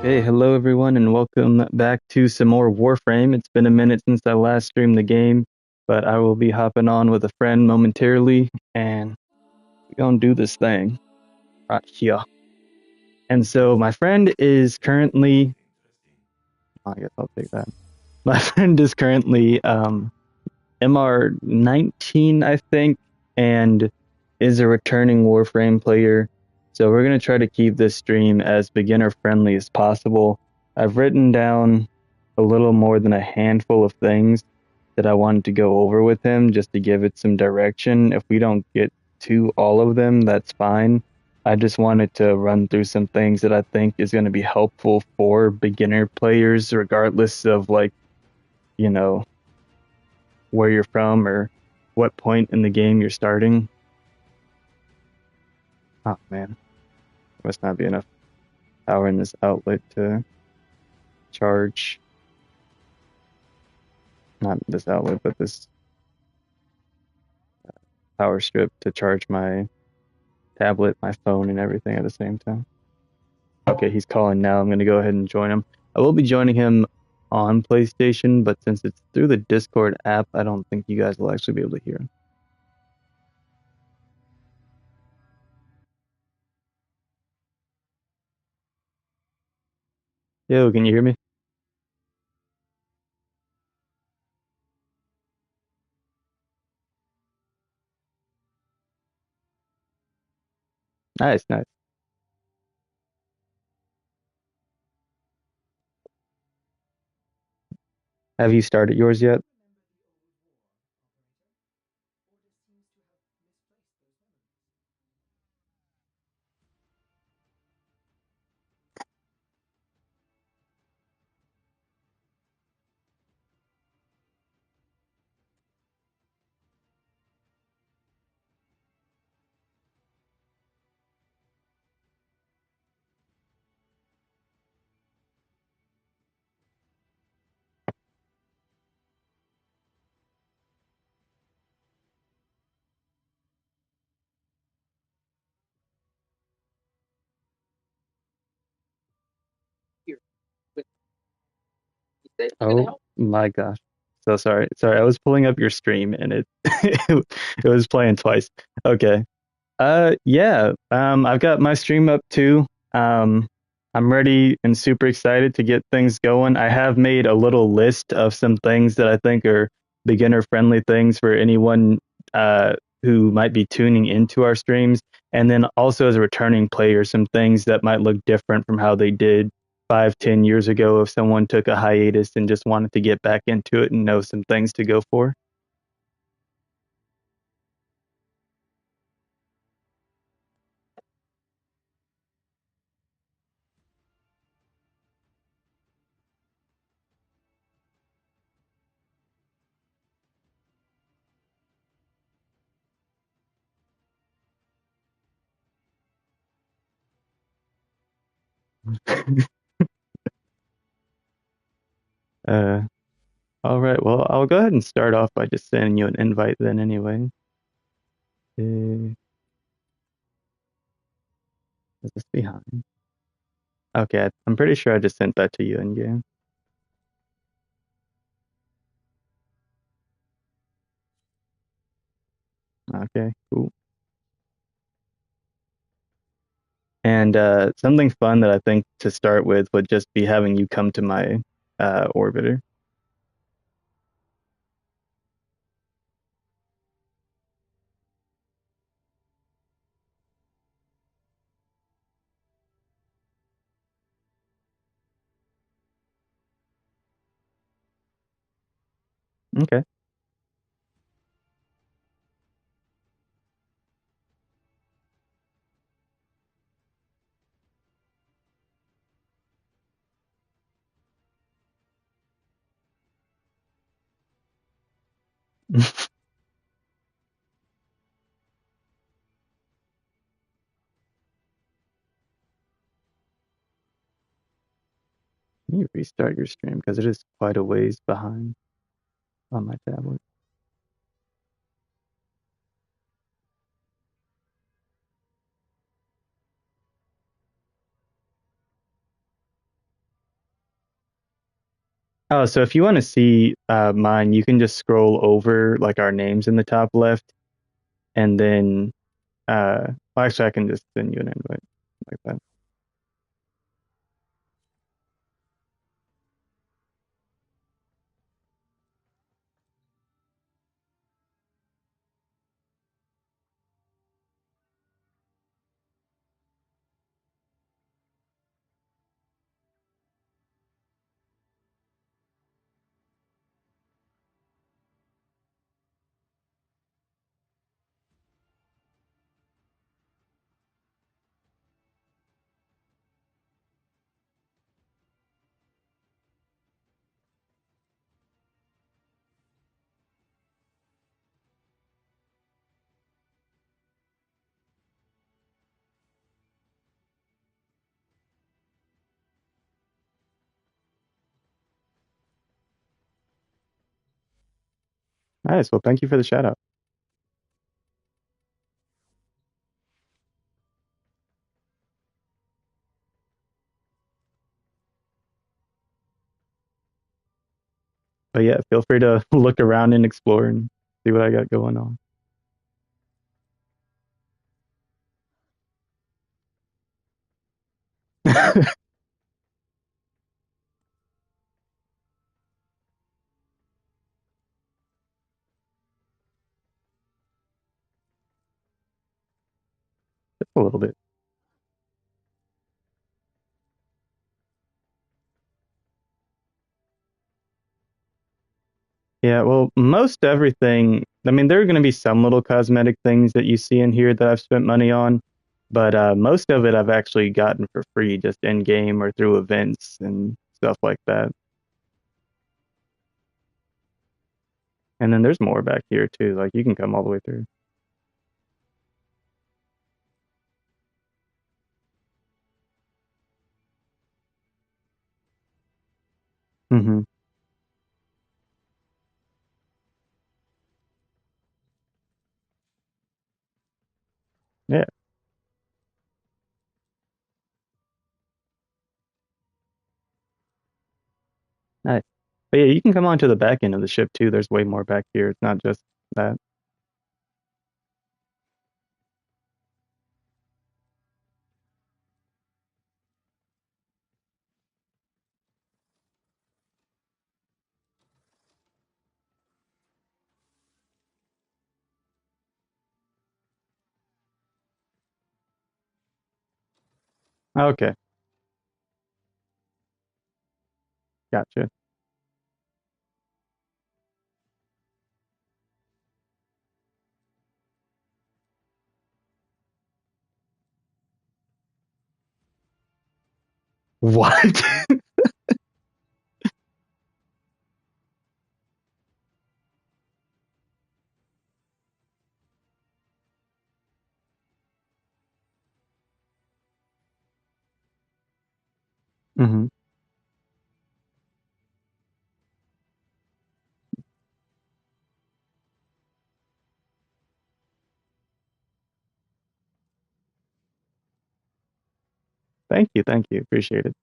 Hey, hello everyone, and welcome back to some more Warframe. It's been a minute since I last streamed the game, but I will be hopping on with a friend momentarily, and we're gonna do this thing right here. And so my friend is currently, I guess I'll take that. My friend is currently MR 19, I think, and is a returning Warframe player. So we're gonna try to keep this stream as beginner friendly as possible. I've written down a little more than a handful of things that I wanted to go over with him just to give it some direction. If we don't get to all of them, that's fine. I just wanted to run through some things that I think is going to be helpful for beginner players, regardless of you know, where you're from or what point in the game you're starting. Oh man, there must not be enough power in this outlet to charge. Not this outlet, but this power strip to charge my tablet, my phone, and everything at the same time. Okay, he's calling now. I'm going to go ahead and join him. I will be joining him on PlayStation, but since it's through the Discord app, I don't think you guys will actually be able to hear him. Yo, can you hear me? Nice, nice. Have you started yours yet? Oh my gosh. So sorry. Sorry, I was pulling up your stream and it it was playing twice. Okay. Yeah. I've got my stream up too. I'm ready and super excited to get things going. I have made a little list of some things that I think are beginner friendly things for anyone uh who might be tuning into our streams. And then also as a returning player, some things that might look different from how they did 5, 10 years ago if someone took a hiatus and just wanted to get back into it and know some things to go for. Uh, all right. Well, I'll go ahead and start off by just sending you an invite then anyway. Uh, is this behind? Okay, I'm pretty sure I just sent that to you in game. Okay, cool. And something fun that I think to start with would just be having you come to my orbiter. Okay. Can you restart your stream because it is quite a ways behind on my tablet. Oh, so if you want to see mine, you can just scroll over like our names in the top left, and then well, actually, I can just send you an invite like that. Nice. Well, thank you for the shout out. But yeah, feel free to look around and explore and see what I got going on. Just a little bit. Yeah, well, most everything, I mean, there are going to be some little cosmetic things that you see in here that I've spent money on, but most of it I've actually gotten for free just in game or through events and stuff like that. And then there's more back here too. Like you can come all the way through. Hmm. Yeah, nice. But yeah, you can come onto the back end of the ship too. There's way more back here. It's not just that. Okay, gotcha. What? Hmm. Thank you, thank you. Appreciate it.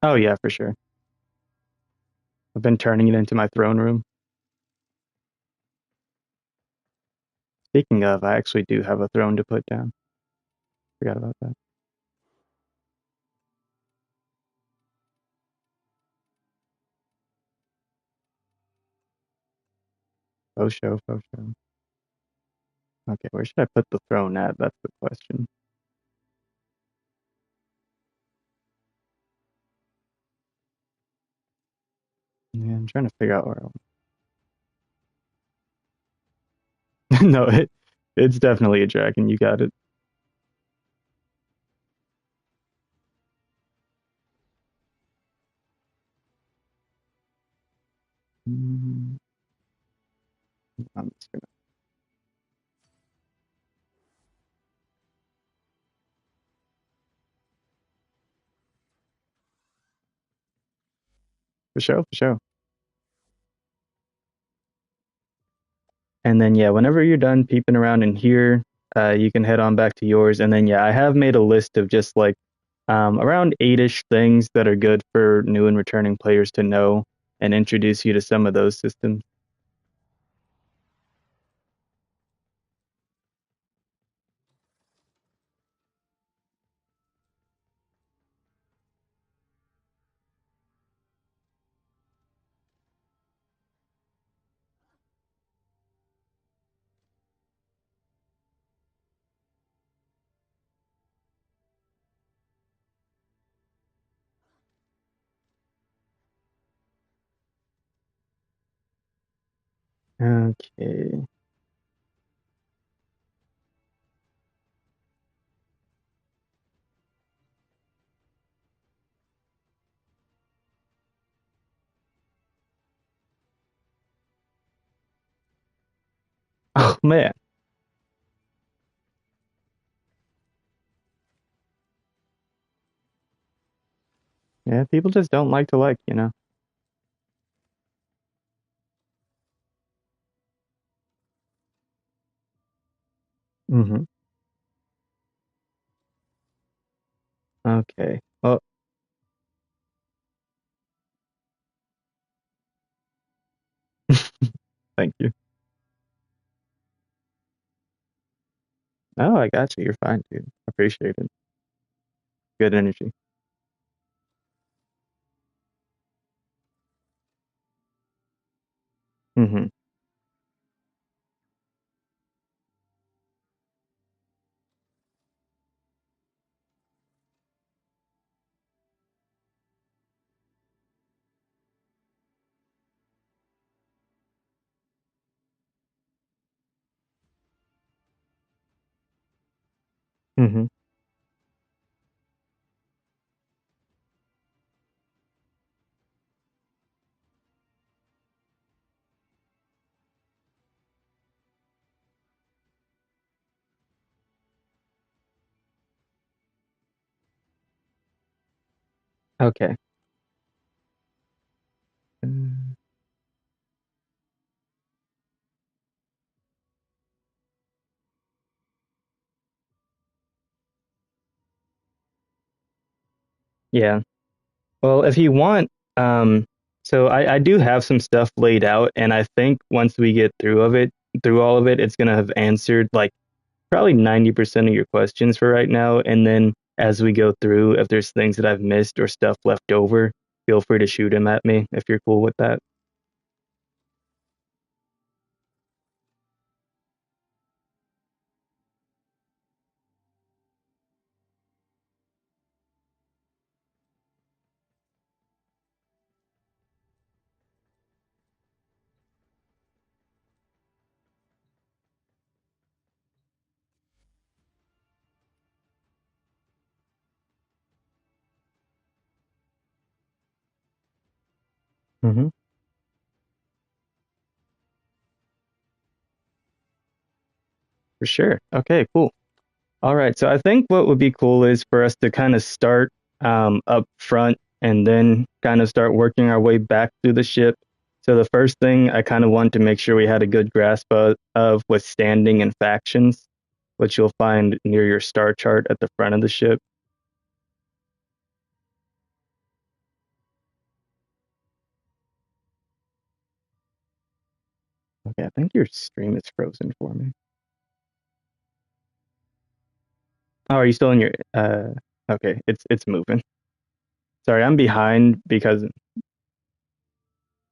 Oh yeah, for sure. I've been turning it into my throne room. Speaking of, I actually do have a throne to put down. Forgot about that. Faux show, faux show. Okay, where should I put the throne at? That's the question. Yeah, I'm trying to figure out where No, it's definitely a dragon. You got it. Mm, I'm just gonna for show, for show. And then yeah, whenever you're done peeping around in here, you can head on back to yours. And then yeah, I have made a list of just like around 8-ish things that are good for new and returning players to know and introduce you to some of those systems. Okay. Oh man. Yeah, people just don't like to like. Hmm. Okay. Well, thank you. Oh, I got you. You're fine, dude. Appreciate it. Good energy. Hmm. Hmm. Okay. Mm. Yeah. Well, if you want, so I do have some stuff laid out, and I think once we get through all of it, it's gonna have answered like probably 90% of your questions for right now. And then as we go through, if there's things that I've missed or stuff left over, feel free to shoot them at me if you're cool with that. Hmm. For sure. Okay, cool. All right. So I think what would be cool is for us to kind of start up front and then kind of start working our way back through the ship. So the first thing I kind of want to make sure we had a good grasp of was standing and factions, which you'll find near your star chart at the front of the ship. Okay, I think your stream is frozen for me. Oh, are you still in your okay, it's moving. Sorry, I'm behind because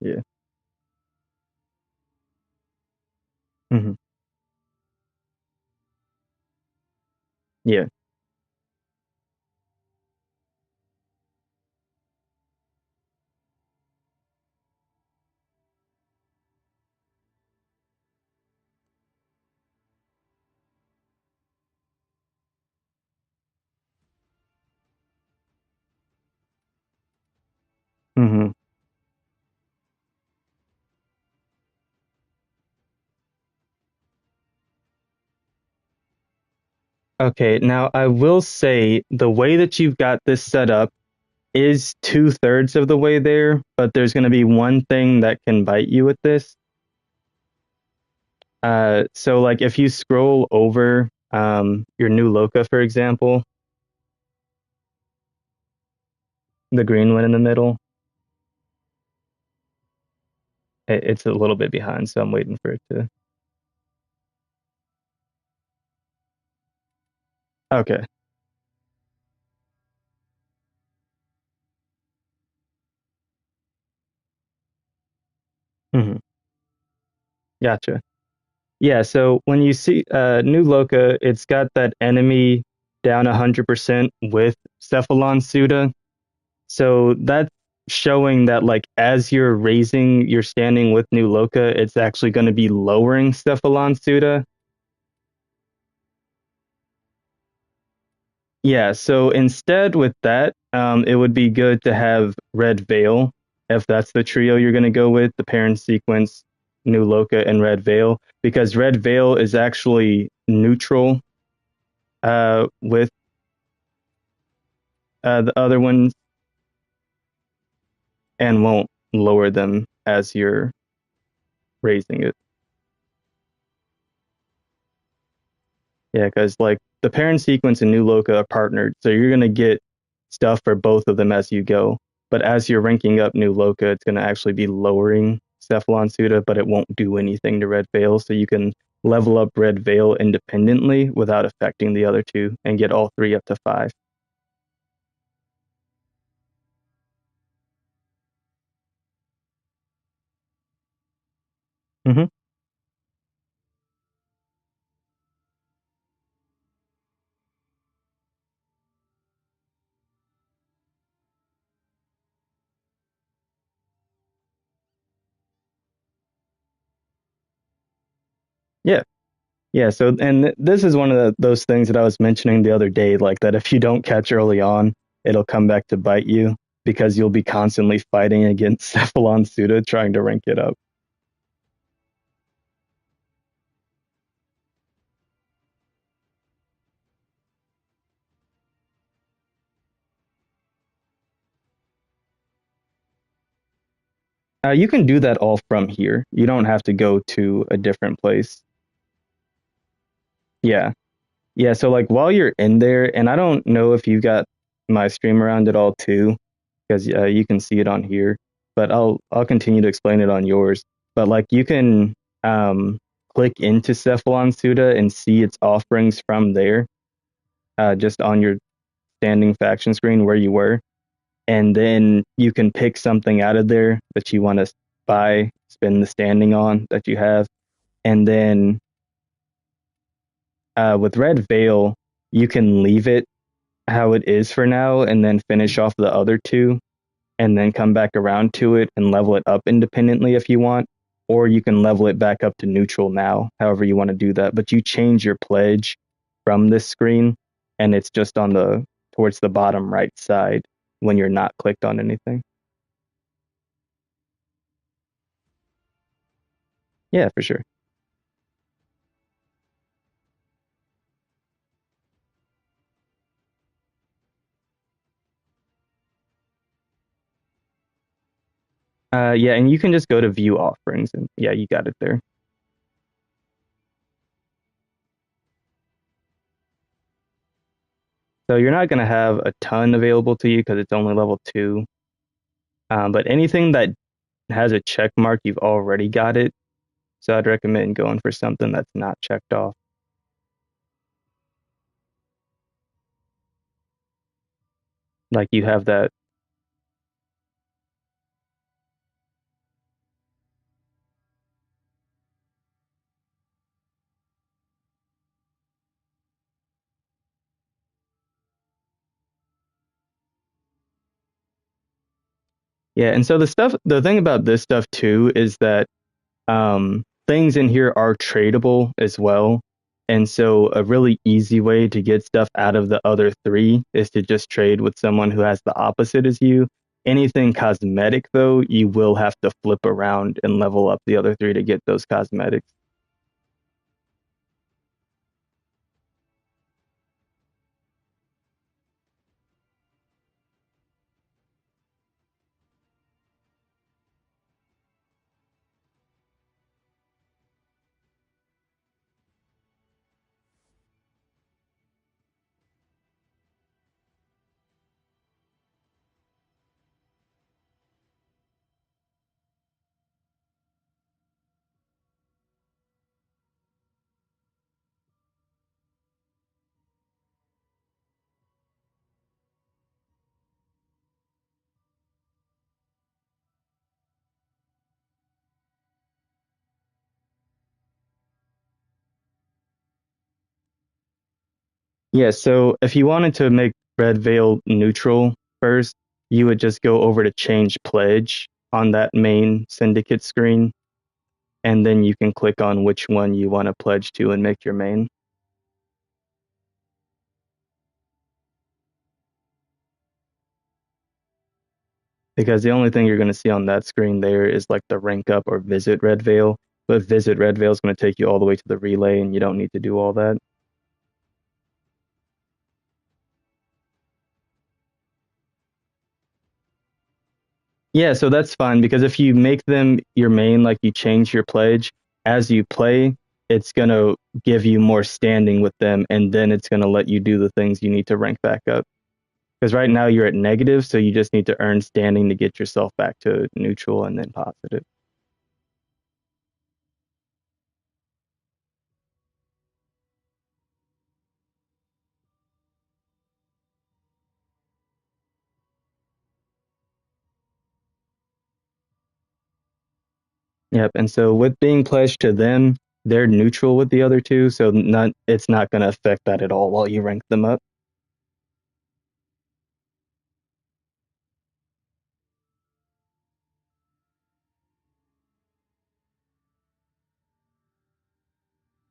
yeah. Hmm. Yeah. Hmm. Okay, now I will say the way that you've got this set up is 2/3 of the way there, but there's going to be one thing that can bite you with this. So like if you scroll over your new Loka, for example, the green one in the middle, it's a little bit behind, so I'm waiting for it to. Okay. Hmm. Gotcha. Yeah, so when you see new Loka, it's got that enemy down 100% with Cephalon Suda. So that's showing that like as you're raising your standing with new Loka, it's actually going to be lowering Cephalon Suda. Yeah, so instead with that, it would be good to have Red Veil if that's the trio you're going to go with, the parent sequence, New Loka, and Red Veil, because Red Veil is actually neutral with the other ones and won't lower them as you're raising it. Yeah, because like the parent sequence and New Loka are partnered, so you're going to get stuff for both of them as you go. But as you're ranking up New Loka, it's going to actually be lowering Cephalon Suda, but it won't do anything to Red Veil. So you can level up Red Veil independently without affecting the other two and get all three up to 5. Hmm. Yeah. Yeah. So, and this is one of those things that I was mentioning the other day, like that if you don't catch early on, it'll come back to bite you because you'll be constantly fighting against Cephalon Suda trying to rank it up. You can do that all from here. You don't have to go to a different place. Yeah. Yeah. So, like, while you're in there, and I don't know if you got my stream around at all too, because you can see it on here, but I'll continue to explain it on yours. But like, you can click into Cephalon Suda and see its offerings from there, just on your standing faction screen where you were, and then you can pick something out of there that you want to buy, spend the standing on that you have, and then with Red Veil, you can leave it how it is for now and then finish off the other two and then come back around to it and level it up independently if you want. Or you can level it back up to neutral now, however you want to do that. But you change your pledge from this screen and it's just on the towards the bottom right side when you're not clicked on anything. Yeah, for sure. Yeah, and you can just go to view offerings and yeah, you got it there. So you're not going to have a ton available to you because it's only level 2. But anything that has a check mark, you've already got it. So I'd recommend going for something that's not checked off. Like you have that. Yeah, and so the thing about this stuff too is that things in here are tradable as well. And so a really easy way to get stuff out of the other three is to just trade with someone who has the opposite as you. Anything cosmetic though, you will have to flip around and level up the other three to get those cosmetics. Yeah, so if you wanted to make Red Veil neutral first, you would just go over to change pledge on that main syndicate screen, and then you can click on which one you want to pledge to and make your main. Because the only thing you're going to see on that screen there is like the rank up or visit Red Veil. But visit Red Veil is going to take you all the way to the relay, and you don't need to do all that. Yeah, so that's fine because if you make them your main, like you change your pledge as you play, it's going to give you more standing with them, and then it's going to let you do the things you need to rank back up. Because right now you're at negative, so you just need to earn standing to get yourself back to neutral and then positive. Yep. And so with being pledged to them, they're neutral with the other two, so it's not going to affect that at all while you rank them up.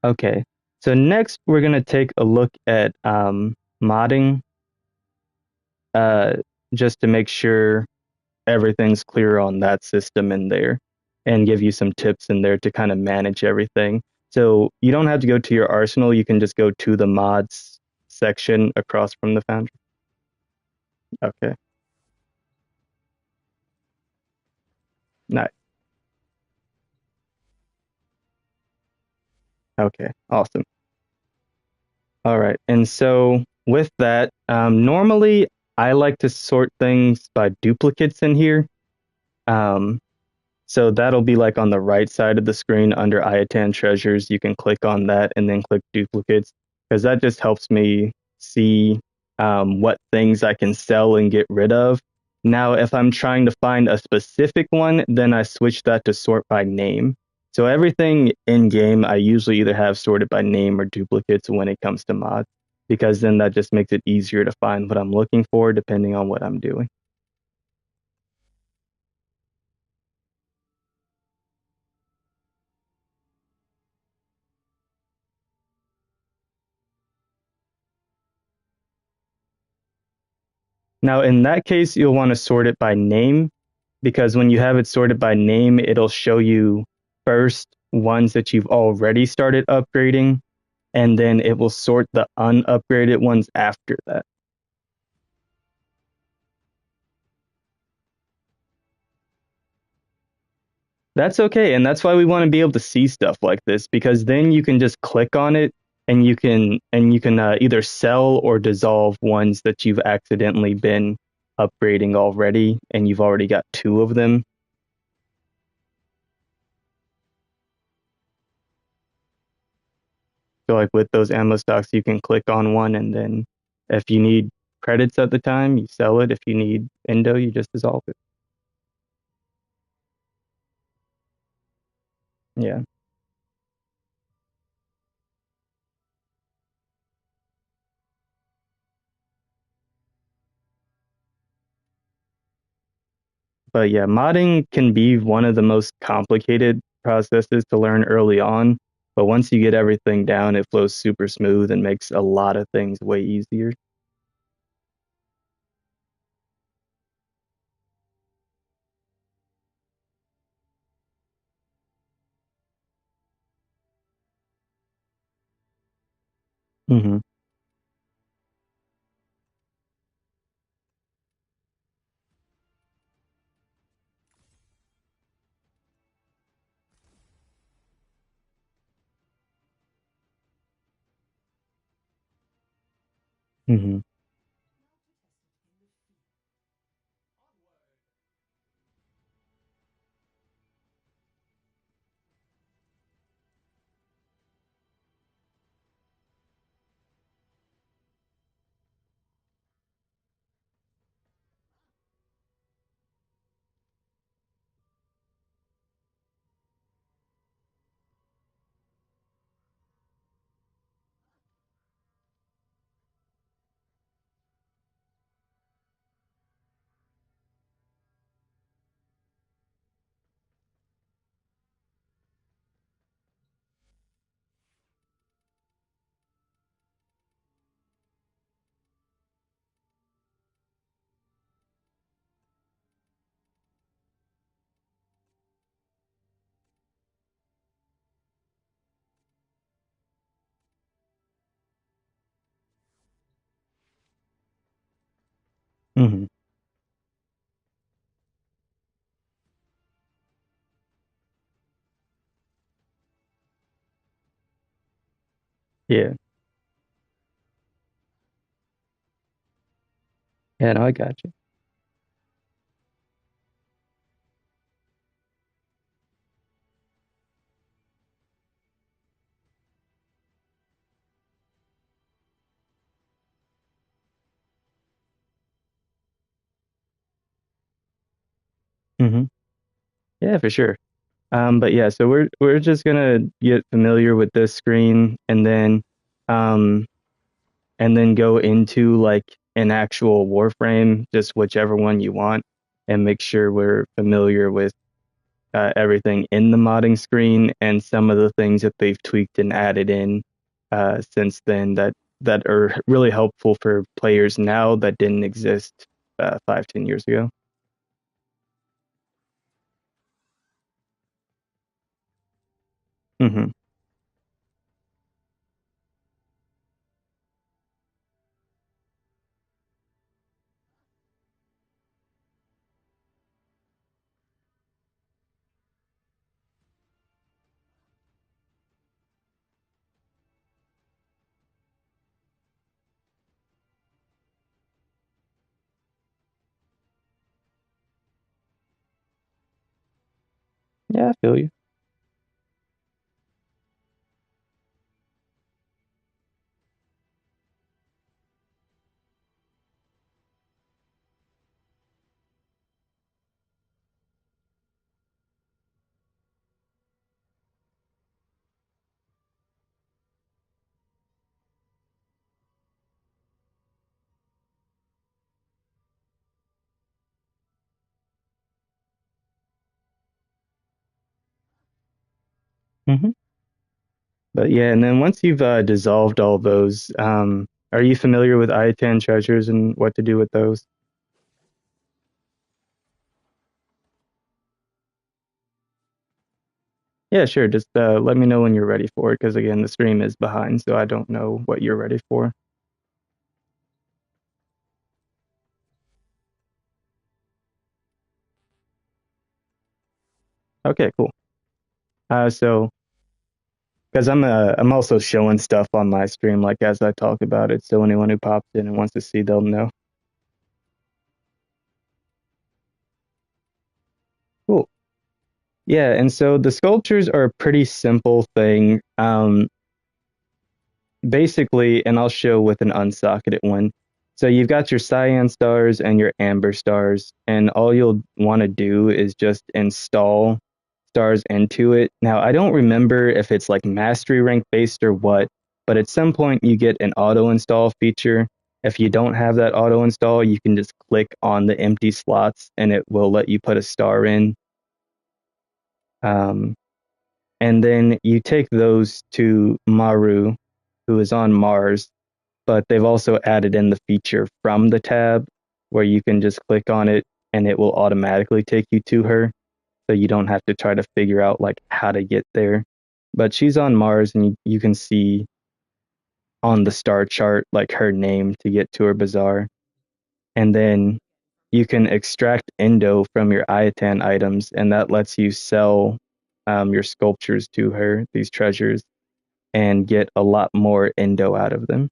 Okay. So next we're going to take a look at modding, uh, just to make sure everything's clear on that system in there, and give you some tips in there to kind of manage everything. So you don't have to go to your arsenal. You can just go to the mods section across from the foundry. Okay. Nice. Okay. Awesome. All right. And so with that, normally I like to sort things by duplicates in here. Um, so that'll be like on the right side of the screen under Iatan Treasures. You can click on that and then click duplicates because that just helps me see what things I can sell and get rid of. Now, if I'm trying to find a specific one, then I switch that to sort by name. So everything in game, I usually either have sorted by name or duplicates when it comes to mods, because then that just makes it easier to find what I'm looking for depending on what I'm doing. Now, in that case, you'll want to sort it by name because when you have it sorted by name, it'll show you first ones that you've already started upgrading, and then it will sort the unupgraded ones after that. That's okay, and that's why we want to be able to see stuff like this because then you can just click on it and you can either sell or dissolve ones that you've accidentally been upgrading already, and you've already got two of them. So like with those ammo stocks, you can click on one and then if you need credits at the time, you sell it. If you need endo, you just dissolve it. Yeah. But yeah, modding can be one of the most complicated processes to learn early on. But once you get everything down, it flows super smooth and makes a lot of things way easier. Hmm. Hmm. Yeah. Yeah, no, I got you. Hmm. Yeah, for sure. But yeah, so we're just gonna get familiar with this screen um and then go into like an actual Warframe, just whichever one you want, and make sure we're familiar with everything in the modding screen and some of the things that they've tweaked and added in since then that are really helpful for players now that didn't exist 5, 10 years ago. Hmm. Yeah, I feel you. Hmm. But yeah, and then once you've dissolved all those, are you familiar with I-10 treasures and what to do with those? Yeah, sure. Just let me know when you're ready for it, because again, the stream is behind, so I don't know what you're ready for. Okay, cool. So because I'm also showing stuff on my stream, like as I talk about it, so anyone who pops in and wants to see, they'll know. Cool. Yeah, and so the sculptures are a pretty simple thing. Basically, and I'll show with an unsocketed one. So you've got your cyan stars and your amber stars, and all you'll want to do is just install stars into it. Now, I don't remember if it's like mastery rank based or what, but at some point you get an auto install feature. If you don't have that auto install, you can just click on the empty slots and it will let you put a star in. Um, and then you take those to Maru, who is on Mars, but they've also added in the feature from the tab where you can just click on it and it will automatically take you to her. So you don't have to try to figure out like how to get there. But she's on Mars and you can see on the star chart like her name to get to her bazaar. And then you can extract endo from your Iatan items, and that lets you sell your sculptures to her, these treasures, and get a lot more endo out of them.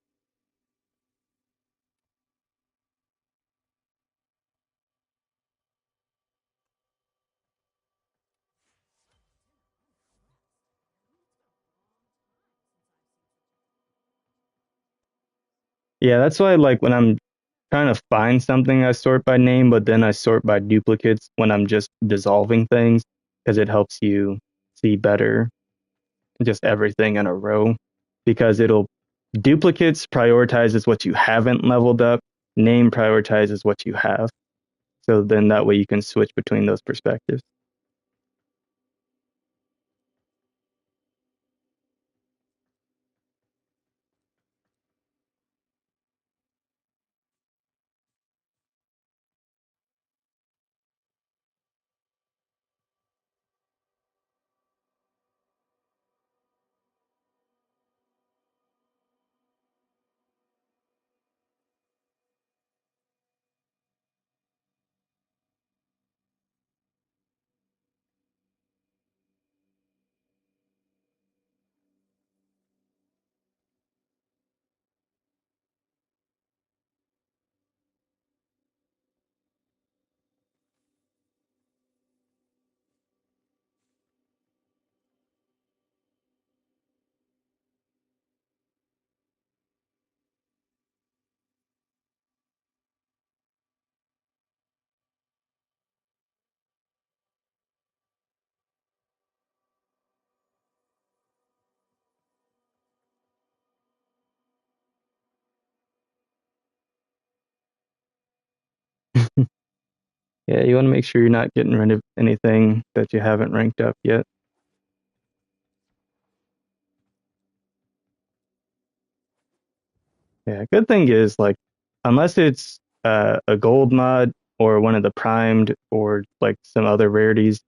Yeah, that's why like when I'm trying to find something, I sort by name, but then I sort by duplicates when I'm just dissolving things because it helps you see better just everything in a row because it'll duplicates prioritizes what you haven't leveled up, name prioritizes what you have. So then that way you can switch between those perspectives. Yeah, you want to make sure you're not getting rid of anything that you haven't ranked up yet. Yeah, good thing is like unless it's a gold mod or one of the primed or like some other rarities,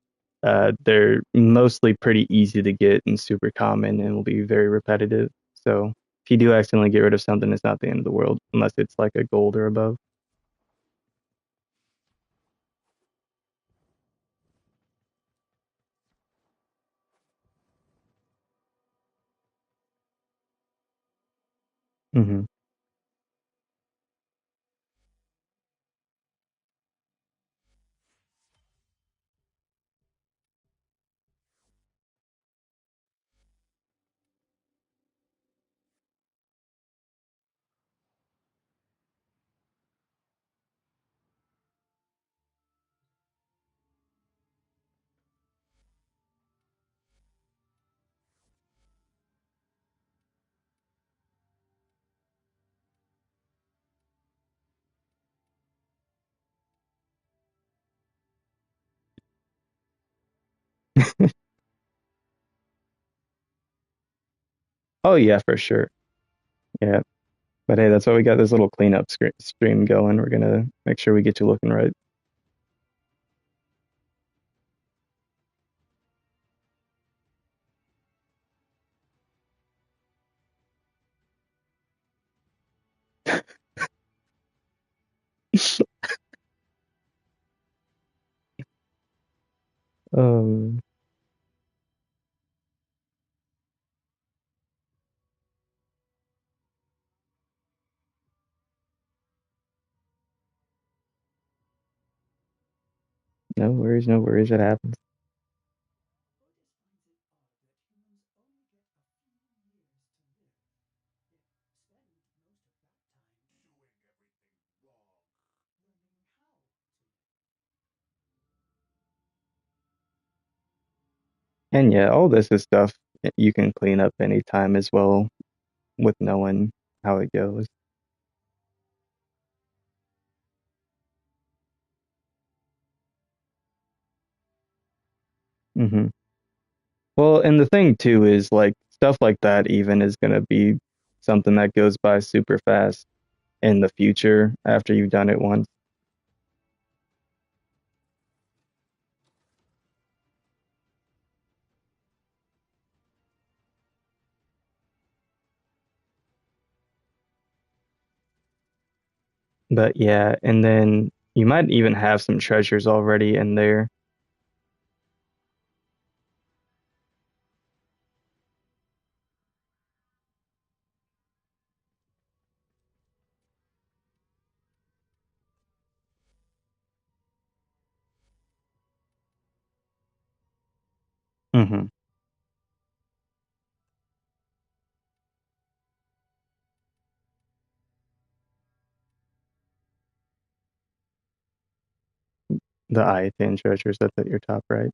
they're mostly pretty easy to get and super common and will be very repetitive. So if you do accidentally get rid of something, it's not the end of the world unless it's like a gold or above. Hmm. Oh yeah, for sure. Yeah. But hey, that's why we got this little cleanup stream going. We're gonna make sure we get you looking right. Um, no worries, no worries. It happens. And yeah, all this is stuff you can clean up anytime as well with knowing how it goes. Hmm. Well, and the thing too is like stuff like that even is gonna be something that goes by super fast in the future after you've done it once. But yeah, and then you might even have some treasures already in there. Hmm. The Iatan treasures that's at your top right.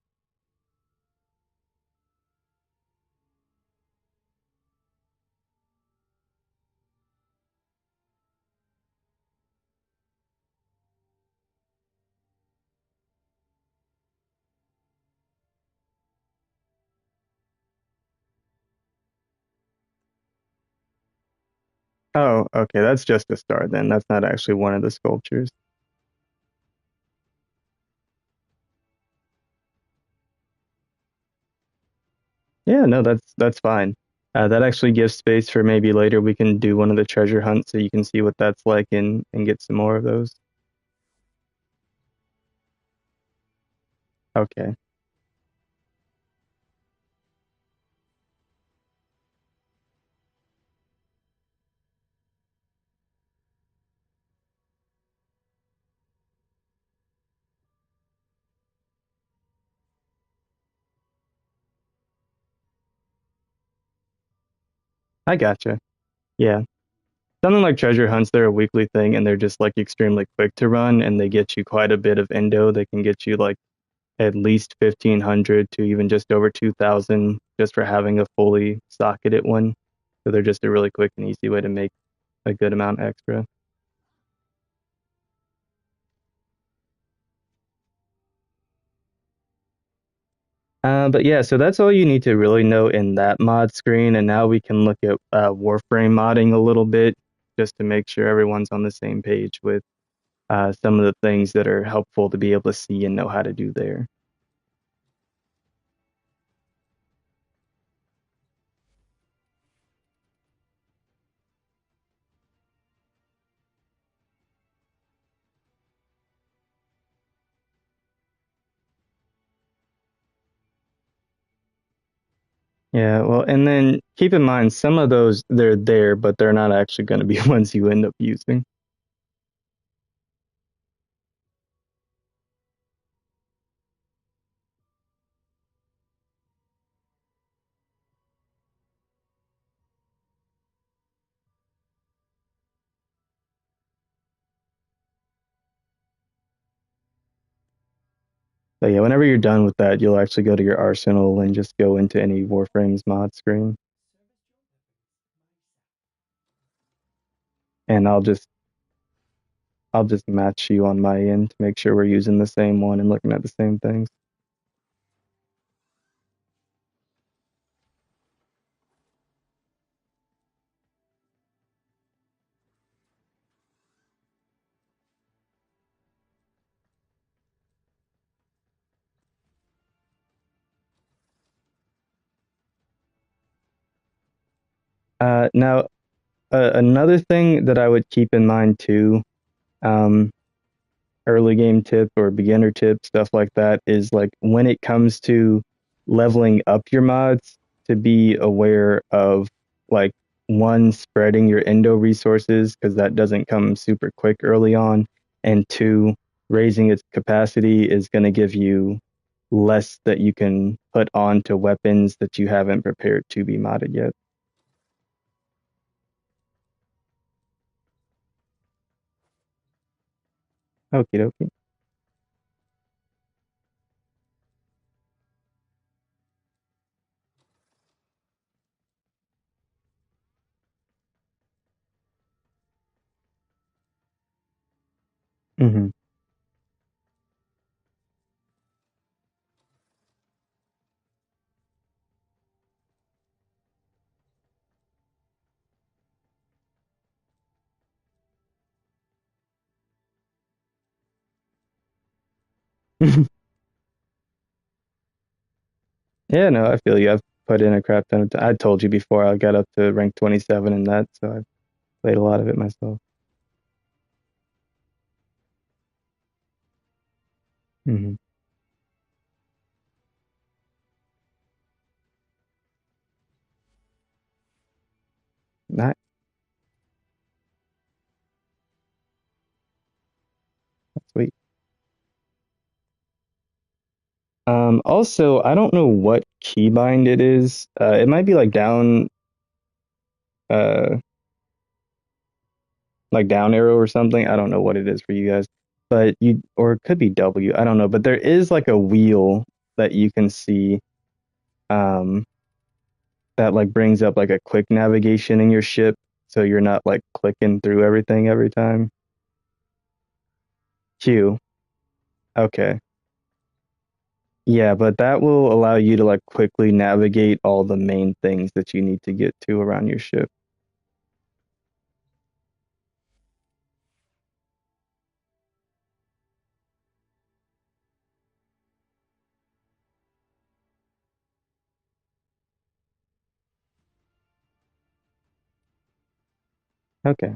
Oh, okay, that's just a star then. That's not actually one of the sculptures. Yeah, no, that's fine. That actually gives space for maybe later we can do one of the treasure hunts so you can see what that's like and get some more of those. Okay, I gotcha. Yeah. Something like treasure hunts, they're a weekly thing and they're just like extremely quick to run and they get you quite a bit of endo. They can get you like at least 1,500 to even just over 2,000 just for having a fully socketed one. So they're just a really quick and easy way to make a good amount extra. But yeah, so that's all you need to really know in that mod screen. And now we can look at Warframe modding a little bit just to make sure everyone's on the same page with some of the things that are helpful to be able to see and know how to do there. Yeah, well, and then keep in mind some of those they're there, but they're not actually going to be ones you end up using. But yeah, whenever you're done with that, you'll actually go to your arsenal and just go into any Warframes mod screen. And I'll just match you on my end to make sure we're using the same one and looking at the same things. Now, another thing that I would keep in mind too, um, early game tip or beginner tip, stuff like that, is like when it comes to leveling up your mods, to be aware of like one, spreading your endo resources because that doesn't come super quick early on, and two, raising its capacity is going to give you less that you can put onto weapons that you haven't prepared to be modded yet. Okie dokie. Hmm. Yeah, no, I feel you. I've put in a crap ton of time. I told you before I got up to rank 27 in that, so I've played a lot of it myself. Hmm. Not sweet. Also, I don't know what keybind it is. It might be uh, like down arrow or something. I don't know what it is for you guys, but or it could be W. I don't know, but there is like a wheel that you can see, um, that like brings up like a quick navigation in your ship, so you're not like clicking through everything every time. Q. Okay. Yeah, but that will allow you to like quickly navigate all the main things that you need to get to around your ship. Okay.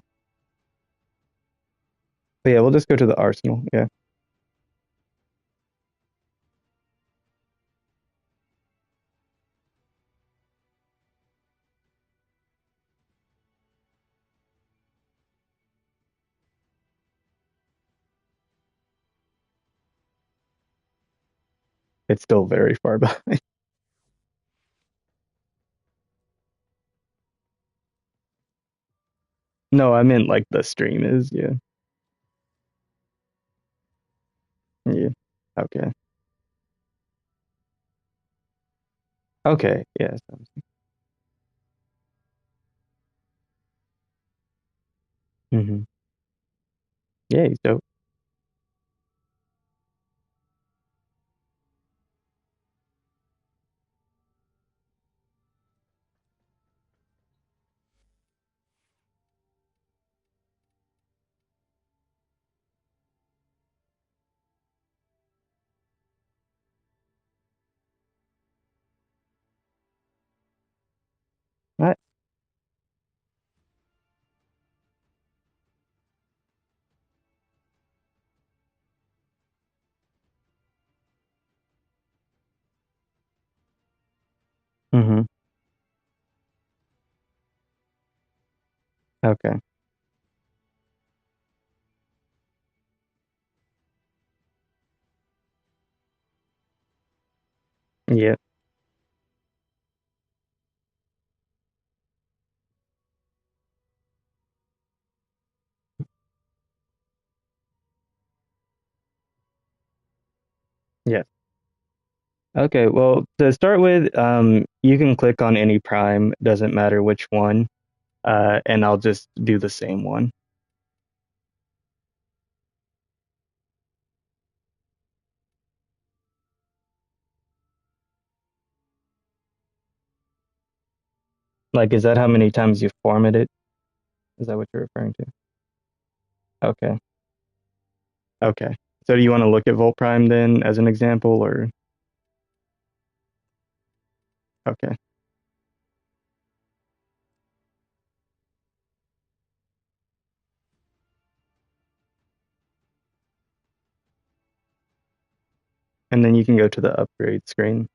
But yeah, we'll just go to the arsenal. Yeah, it's still very far behind. No, I meant like the stream is. Yeah. Yeah. Okay. Okay. Yeah. Hmm. Yeah, he's dope. Okay. Yeah. Yeah. Okay. Well, to start with, you can click on any prime, doesn't matter which one, and I'll just do the same one. Like, is that how many times you format it? Is that what you're referring to? Okay. Okay. So do you want to look at Volt Prime then as an example, or okay? And then you can go to the upgrade screen.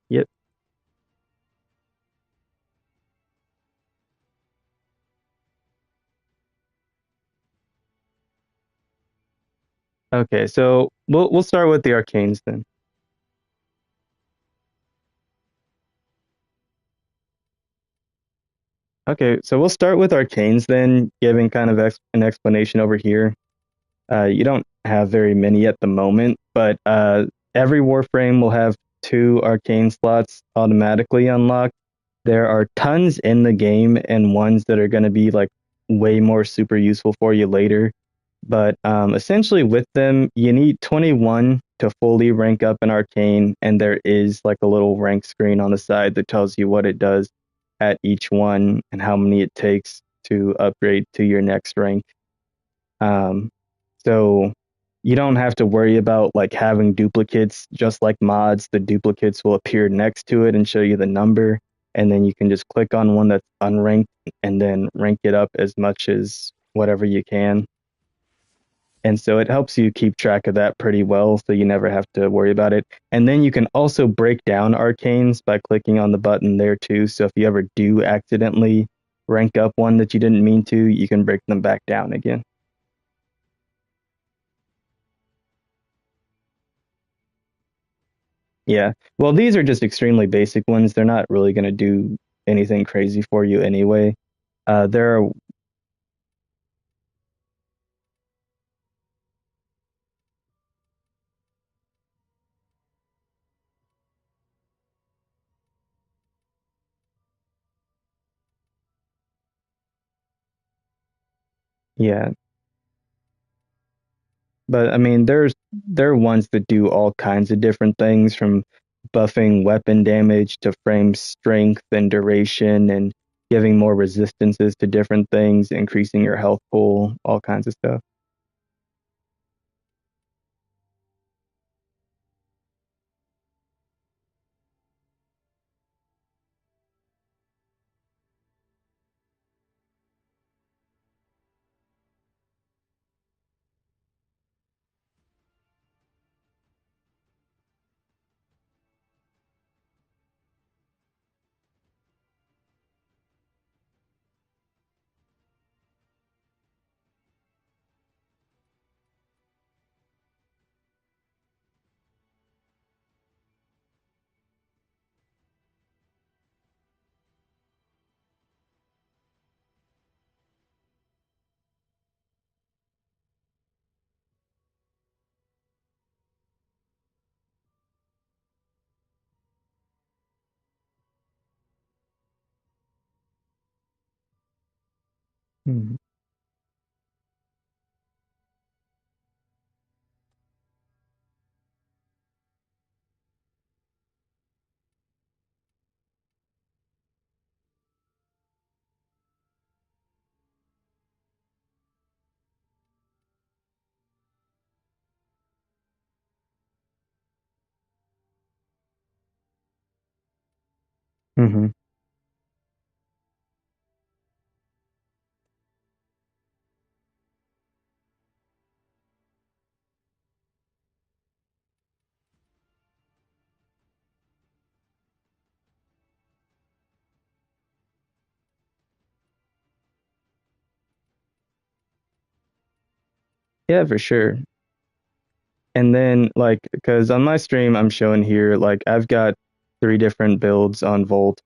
Yep. Okay. So we'll start with the arcanes then. Okay. So we'll start with arcanes then, giving kind of an explanation over here. You don't have very many at the moment, but every Warframe will have two arcane slots automatically unlocked. There are tons in the game and ones that are going to be like way more super useful for you later. But essentially, with them, you need 21 to fully rank up an arcane, and there is like a little rank screen on the side that tells you what it does at each one and how many it takes to upgrade to your next rank. Um, so you don't have to worry about like having duplicates, just like mods. The duplicates will appear next to it and show you the number, and then you can just click on one that's unranked and then rank it up as much as whatever you can. And so it helps you keep track of that pretty well, so you never have to worry about it. And then you can also break down arcanes by clicking on the button there too. So if you ever do accidentally rank up one that you didn't mean to, you can break them back down again. Yeah. Well, these are just extremely basic ones. They're not really going to do anything crazy for you anyway. There are, yeah, but I mean, there are ones that do all kinds of different things, from buffing weapon damage to frame strength and duration, and giving more resistances to different things, increasing your health pool, all kinds of stuff. Mhm. Mhm. Yeah, for sure. And then like, because on my stream, I'm showing here, like I've got three different builds on Volt.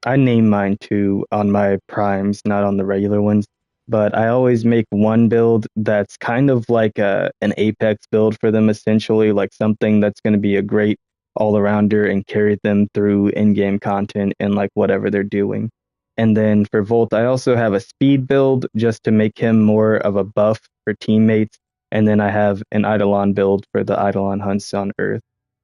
I name mine too on my primes, not on the regular ones. But I always make one build that's kind of like an Apex build for them, essentially, like something that's going to be a great all-arounder and carry them through in-game content and like whatever they're doing. And then for Volt, I also have a speed build just to make him more of a buff for teammates. And then I have an Eidolon build for the Eidolon hunts on Earth.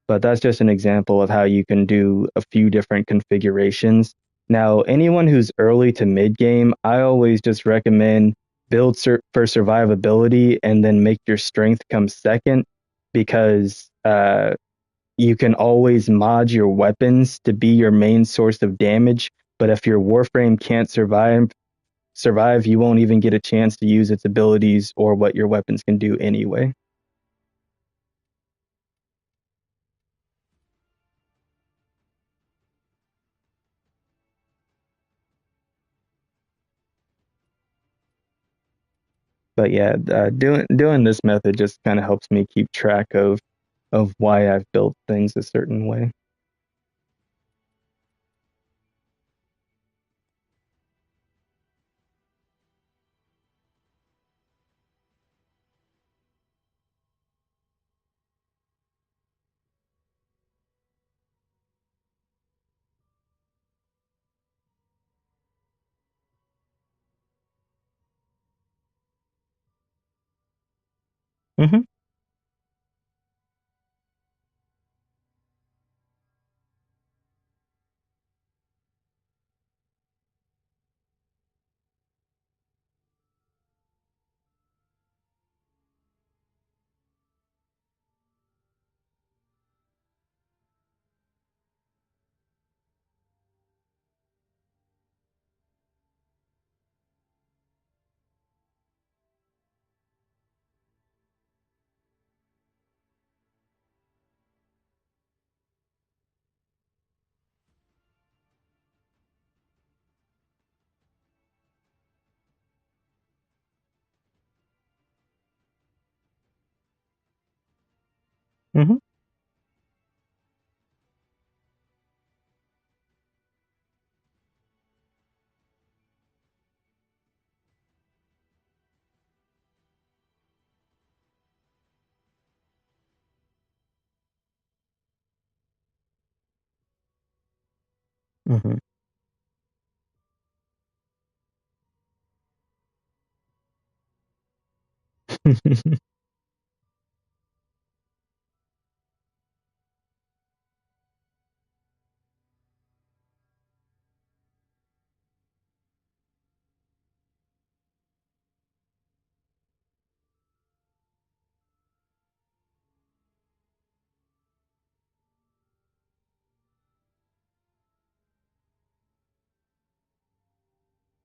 But that's just an example of how you can do a few different configurations. Now, anyone who's early to mid game, I always just recommend build for survivability and then make your strength come second because you can always mod your weapons to be your main source of damage. But if your Warframe can't survive, you won't even get a chance to use its abilities or what your weapons can do anyway. But yeah, doing this method just kind of helps me keep track of why I've built things a certain way. Hmm. Hmm. Hmm.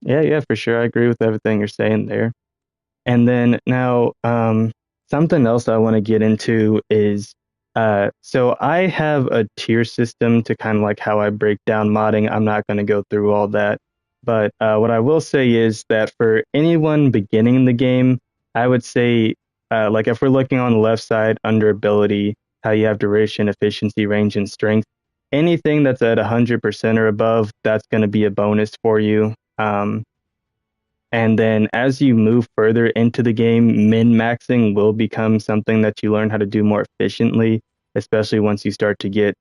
Yeah, yeah, for sure. I agree with everything you're saying there. And then now, something else I want to get into is so I have a tier system to kind of like how I break down modding. I'm not going to go through all that. But what I will say is that for anyone beginning the game, I would say, like if we're looking on the left side under ability, how you have duration, efficiency, range, and strength, anything that's at 100% or above, that's going to be a bonus for you. And then as you move further into the game, min-maxing will become something that you learn how to do more efficiently, especially once you start to get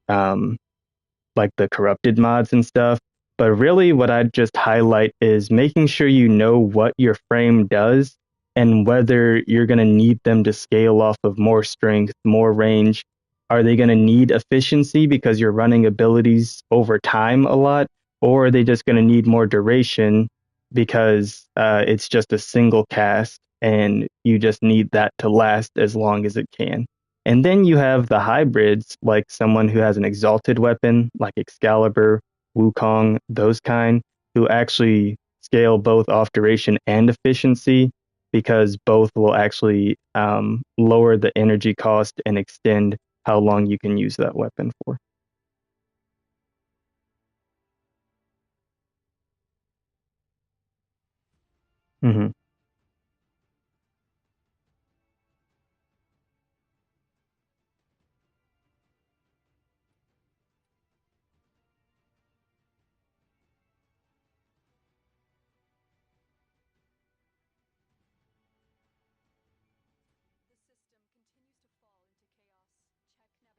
like the corrupted mods and stuff. But really, what I'd just highlight is making sure you know what your frame does and whether you're going to need them to scale off of more strength, more range. Are they going to need efficiency because you're running abilities over time a lot? Or are they just going to need more duration because it's just a single cast and you just need that to last as long as it can? And then you have the hybrids, like someone who has an exalted weapon, like Excalibur, Wukong, those kind, who actually scale both off duration and efficiency because both will actually lower the energy cost and extend how long you can use that weapon for. Hmm.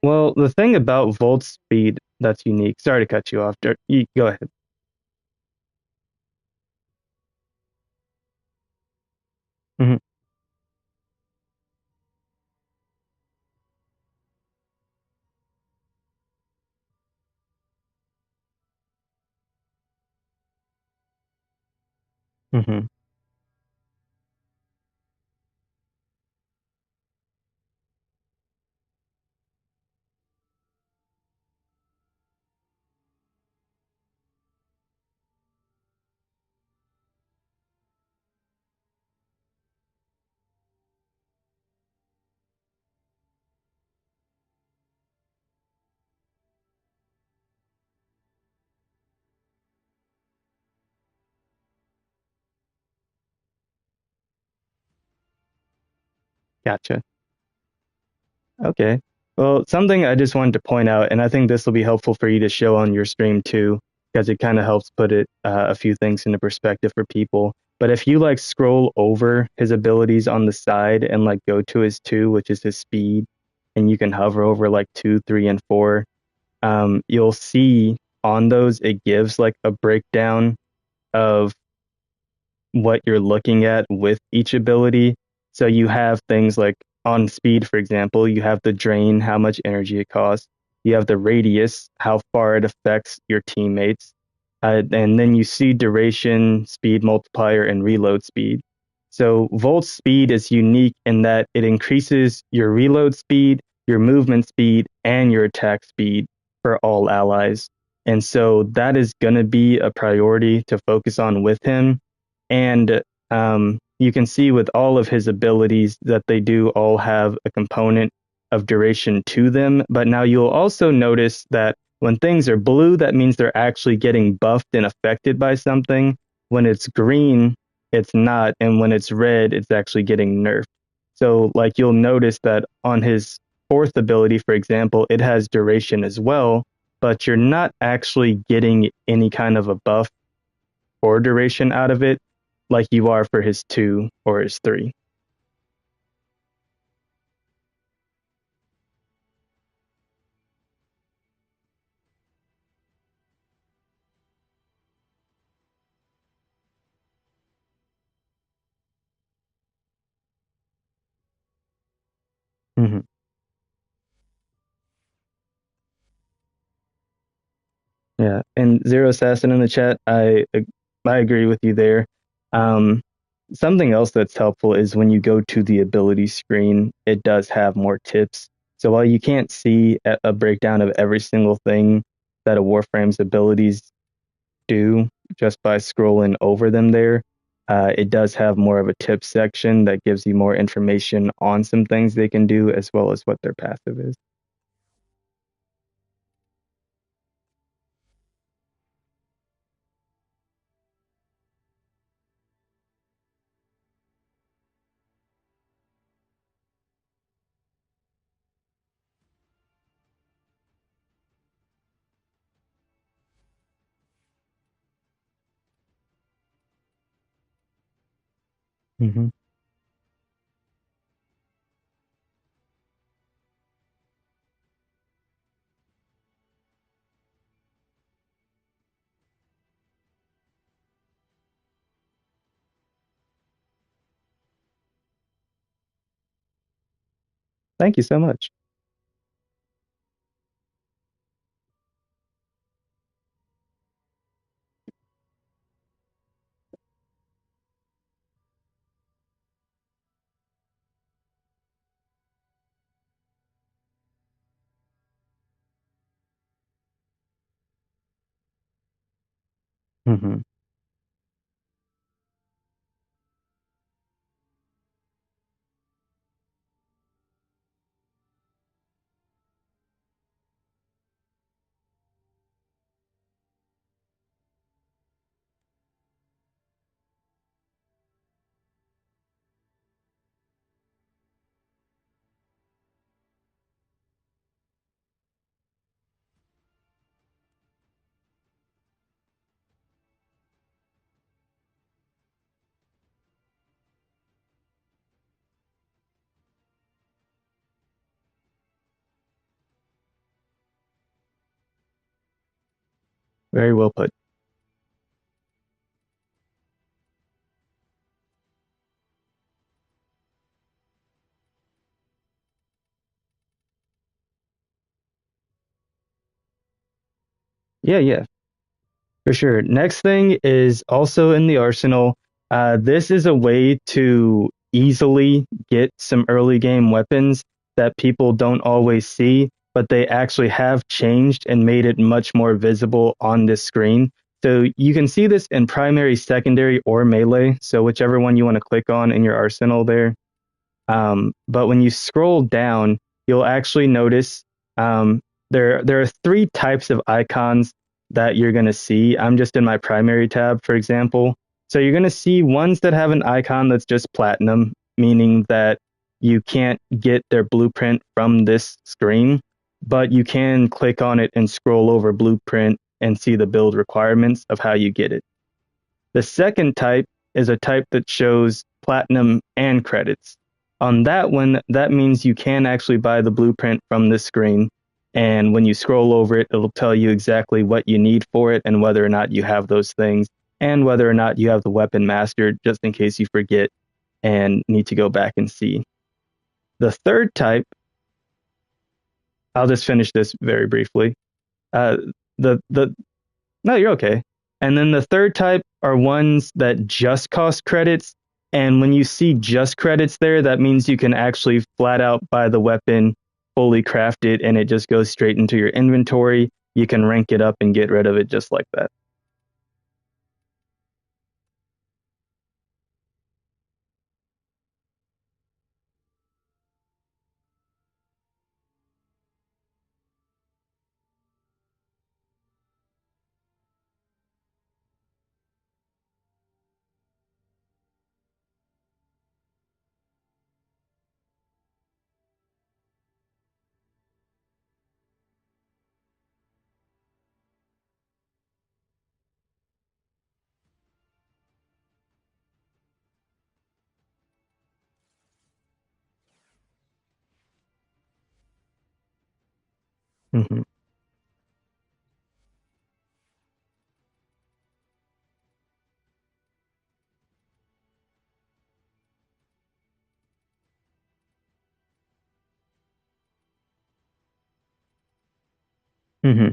Well, the thing about Volt's speed that's unique. Sorry to cut you off. You go ahead. Hmm. Hmm. Gotcha. Okay. Well, something I just wanted to point out, and I think this will be helpful for you to show on your stream too, because it kind of helps put it a few things into perspective for people. But if you like scroll over his abilities on the side and like go to his two, which is his speed, and you can hover over like two, three, and four, you'll see on those it gives like a breakdown of what you're looking at with each ability. So you have things like on speed, for example, you have the drain, how much energy it costs. You have the radius, how far it affects your teammates. And then you see duration, speed multiplier, and reload speed. So Volt's speed is unique in that it increases your reload speed, your movement speed, and your attack speed for all allies. And so that is going to be a priority to focus on with him, and you can see with all of his abilities that they do all have a component of duration to them. But now you'll also notice that when things are blue, that means they're actually getting buffed and affected by something. When it's green, it's not. And when it's red, it's actually getting nerfed. So, like, you'll notice that on his fourth ability, for example, it has duration as well, but you're not actually getting any kind of a buff or duration out of it like you are for his two or his three. Mm-hmm. Yeah, and Zero Assassin in the chat, I agree with you there. Um, Something else that's helpful is when you go to the ability screen, it does have more tips. So while you can't see a breakdown of every single thing that a Warframe's abilities do just by scrolling over them there, it does have more of a tip section that gives you more information on some things they can do as well as what their passive is. Hmm. Thank you so much. Hmm. Very well put. Yeah, yeah, for sure. Next thing is also in the arsenal. This is a way to easily get some early game weapons that people don't always see, but they actually have changed and made it much more visible on this screen. So you can see this in primary, secondary, or melee. So whichever one you want to click on in your arsenal there. But when you scroll down, you'll actually notice there are three types of icons that you're going to see. I'm just in my primary tab, for example. So you're going to see ones that have an icon that's just platinum, meaning that you can't get their blueprint from this screen, but you can click on it and scroll over blueprint and see the build requirements of how you get it. The second type is a type that shows platinum and credits. On that one, that means you can actually buy the blueprint from this screen. And when you scroll over it, it'll tell you exactly what you need for it and whether or not you have those things and whether or not you have the weapon mastered, just in case you forget and need to go back and see. The third type, I'll just finish this very briefly. Uh, the No, you're okay. And then the third type are ones that just cost credits. And when you see just credits there, that means you can actually flat out buy the weapon fully crafted and it just goes straight into your inventory. You can rank it up and get rid of it just like that. Hmm. Hmm.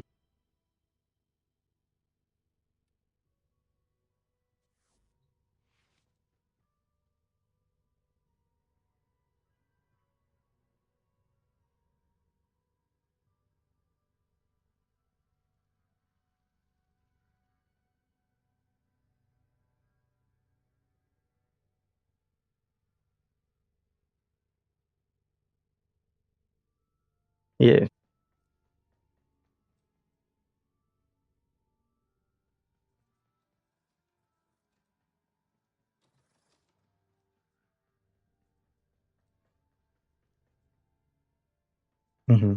Yeah. Hmm.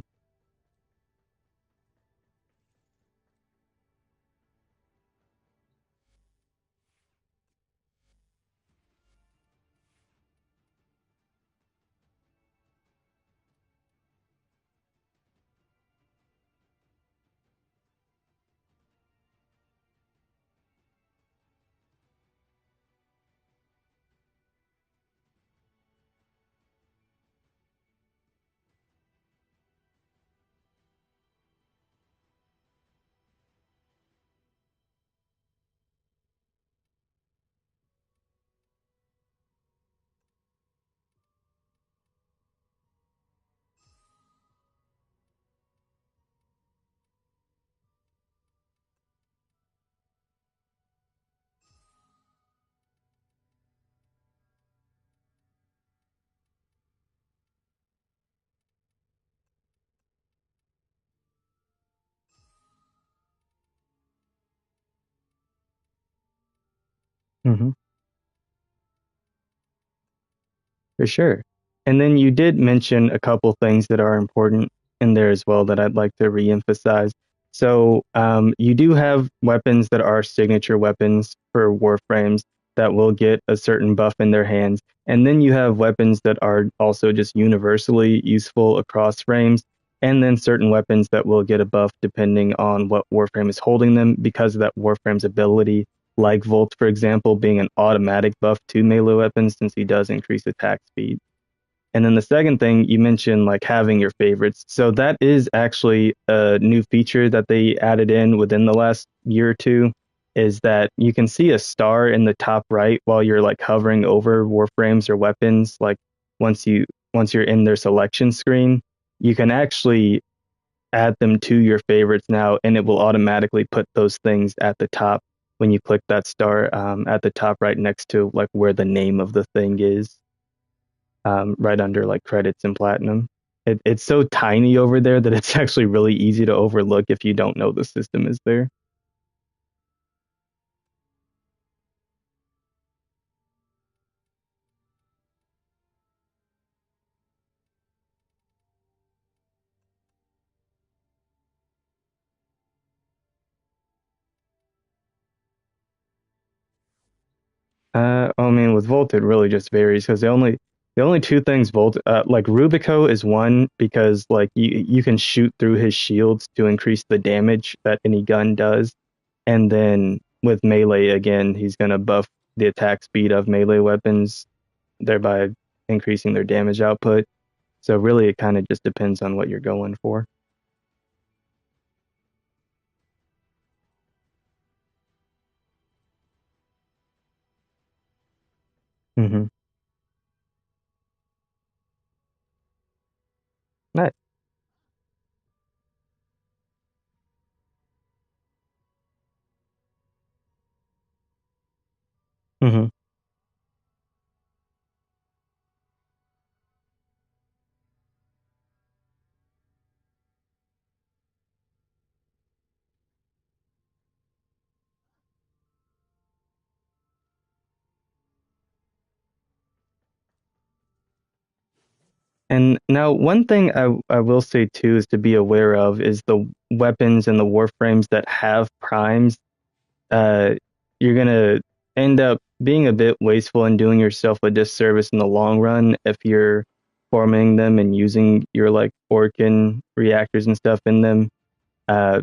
Hmm. For sure. And then you did mention a couple things that are important in there as well that I'd like to reemphasize. So you do have weapons that are signature weapons for Warframes that will get a certain buff in their hands. And then you have weapons that are also just universally useful across frames. and then certain weapons that will get a buff depending on what Warframe is holding them because of that Warframe's ability, like Volt, for example, being an automatic buff to melee weapons since he does increase attack speed. And then the second thing you mentioned, like having your favorites. So that is actually a new feature that they added in within the last year or two, is that you can see a star in the top right while you're like hovering over warframes or weapons. Like once you once you're in their selection screen, you can actually add them to your favorites now, and it will automatically put those things at the top when you click that star at the top right next to like where the name of the thing is, right under like credits and platinum. It's so tiny over there that it's actually really easy to overlook if you don't know the system is there. I mean, with Volt, it really just varies because the only two things Volt, like Rubico is one because like you can shoot through his shields to increase the damage that any gun does, and then with melee again, he's gonna buff the attack speed of melee weapons, thereby increasing their damage output. So really, it kind of just depends on what you're going for. Hmm. Nice. Hmm. And now, one thing I will say too is to be aware of is the weapons and the warframes that have primes. Uh, you're gonna end up being a bit wasteful and doing yourself a disservice in the long run if you're forming them and using your like Orkin reactors and stuff in them, uh,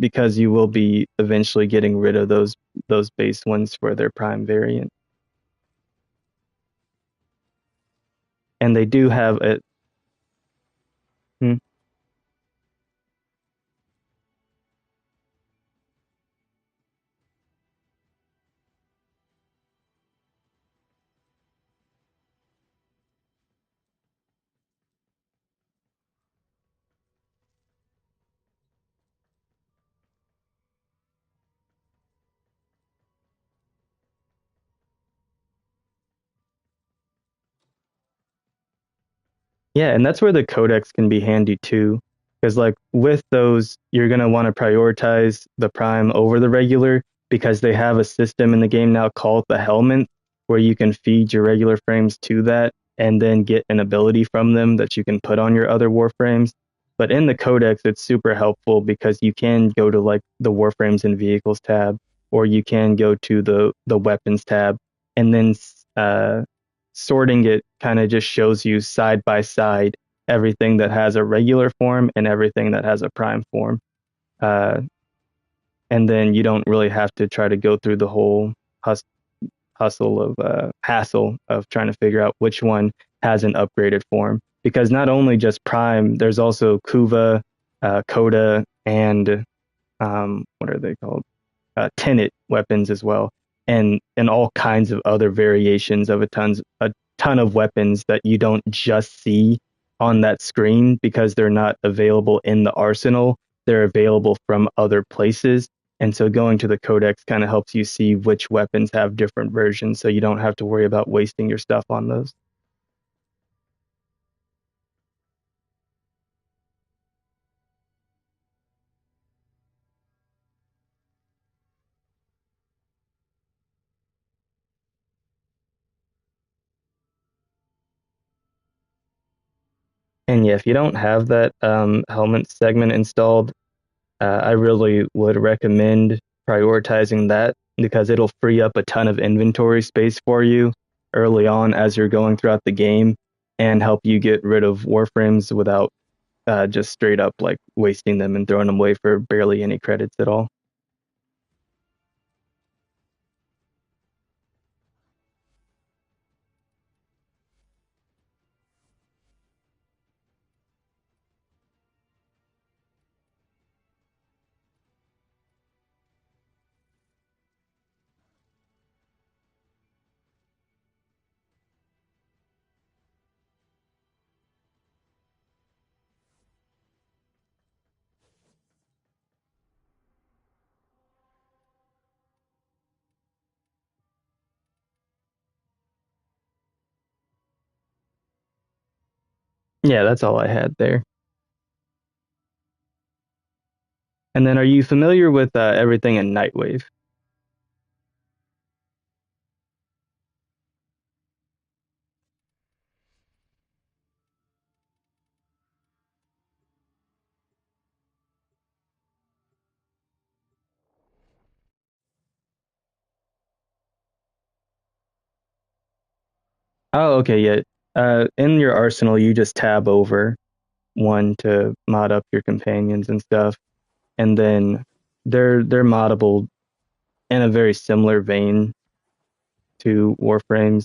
because you will be eventually getting rid of those base ones for their prime variant. And they do have a hmm, Yeah, and that's where the codex can be handy too. Because like with those, you're gonna want to prioritize the prime over the regular because they have a system in the game now called the helmet where you can feed your regular frames to that and then get an ability from them that you can put on your other warframes. But in the codex, it's super helpful because you can go to like the warframes and vehicles tab, or you can go to the weapons tab, and then sorting it kind of just shows you side by side everything that has a regular form and everything that has a prime form. Uh, and then you don't really have to try to go through the whole hus- hustle of hassle of trying to figure out which one has an upgraded form. Because not only just prime, there's also Kuva, Coda, and what are they called? Tenet weapons as well, and all kinds of other variations of a ton of weapons that you don't just see on that screen because they're not available in the arsenal. They're available from other places. And so going to the codex kind of helps you see which weapons have different versions so you don't have to worry about wasting your stuff on those. And yeah, if you don't have that helmet segment installed, I really would recommend prioritizing that because it'll free up a ton of inventory space for you early on as you're going throughout the game and help you get rid of warframes without just straight up like wasting them and throwing them away for barely any credits at all. Yeah, that's all I had there. And then, are you familiar with everything in Nightwave? Oh, okay, yeah. In your arsenal, you just tab over one to mod up your companions and stuff, and then they're moddable in a very similar vein to Warframes.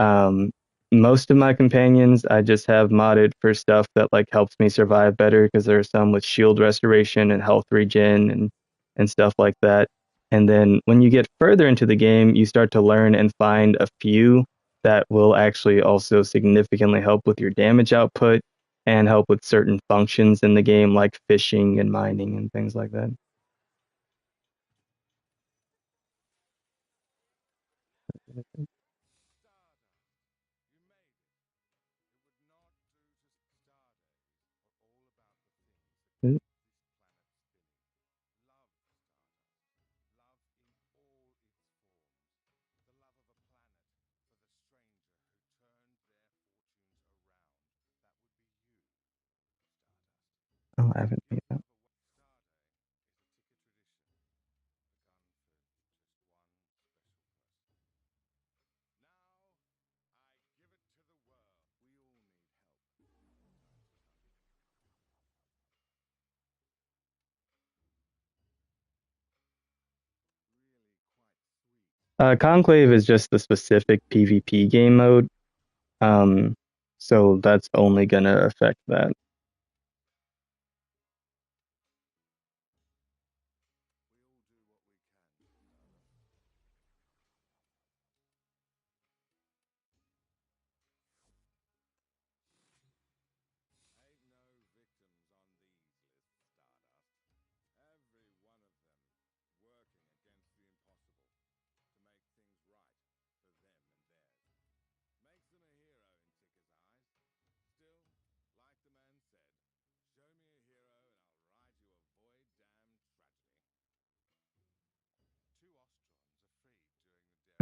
Um, Most of my companions I just have modded for stuff that like helps me survive better because there are some with shield restoration and health regen and stuff like that. And then when you get further into the game, you start to learn and find a few that will actually also significantly help with your damage output and help with certain functions in the game like fishing and mining and things like that. Oh, I haven't made that. Conclave is just the specific PvP game mode. Um, so that's only gonna affect that.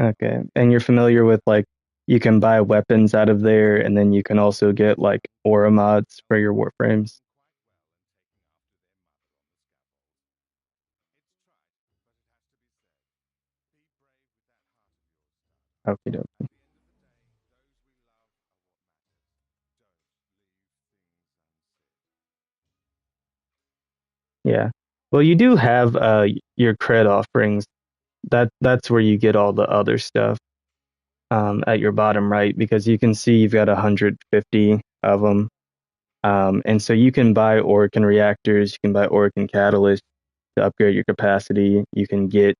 Okay. And you're familiar with like you can buy weapons out of there, and then you can also get like aura mods for your warframes. Okay, dope. Yeah. Well, you do have your cred offerings. That's where you get all the other stuff at your bottom right because you can see you've got 150 of them. And so you can buy Orokin reactors, you can buy Orokin catalysts to upgrade your capacity. You can get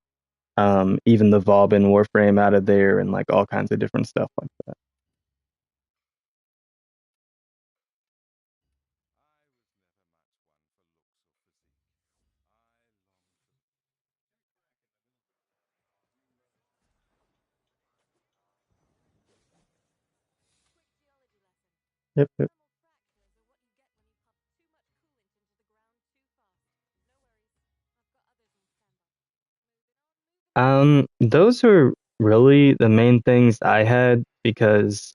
even the Vauban Warframe out of there and like all kinds of different stuff like that. Yep, yep. Those are really the main things I had because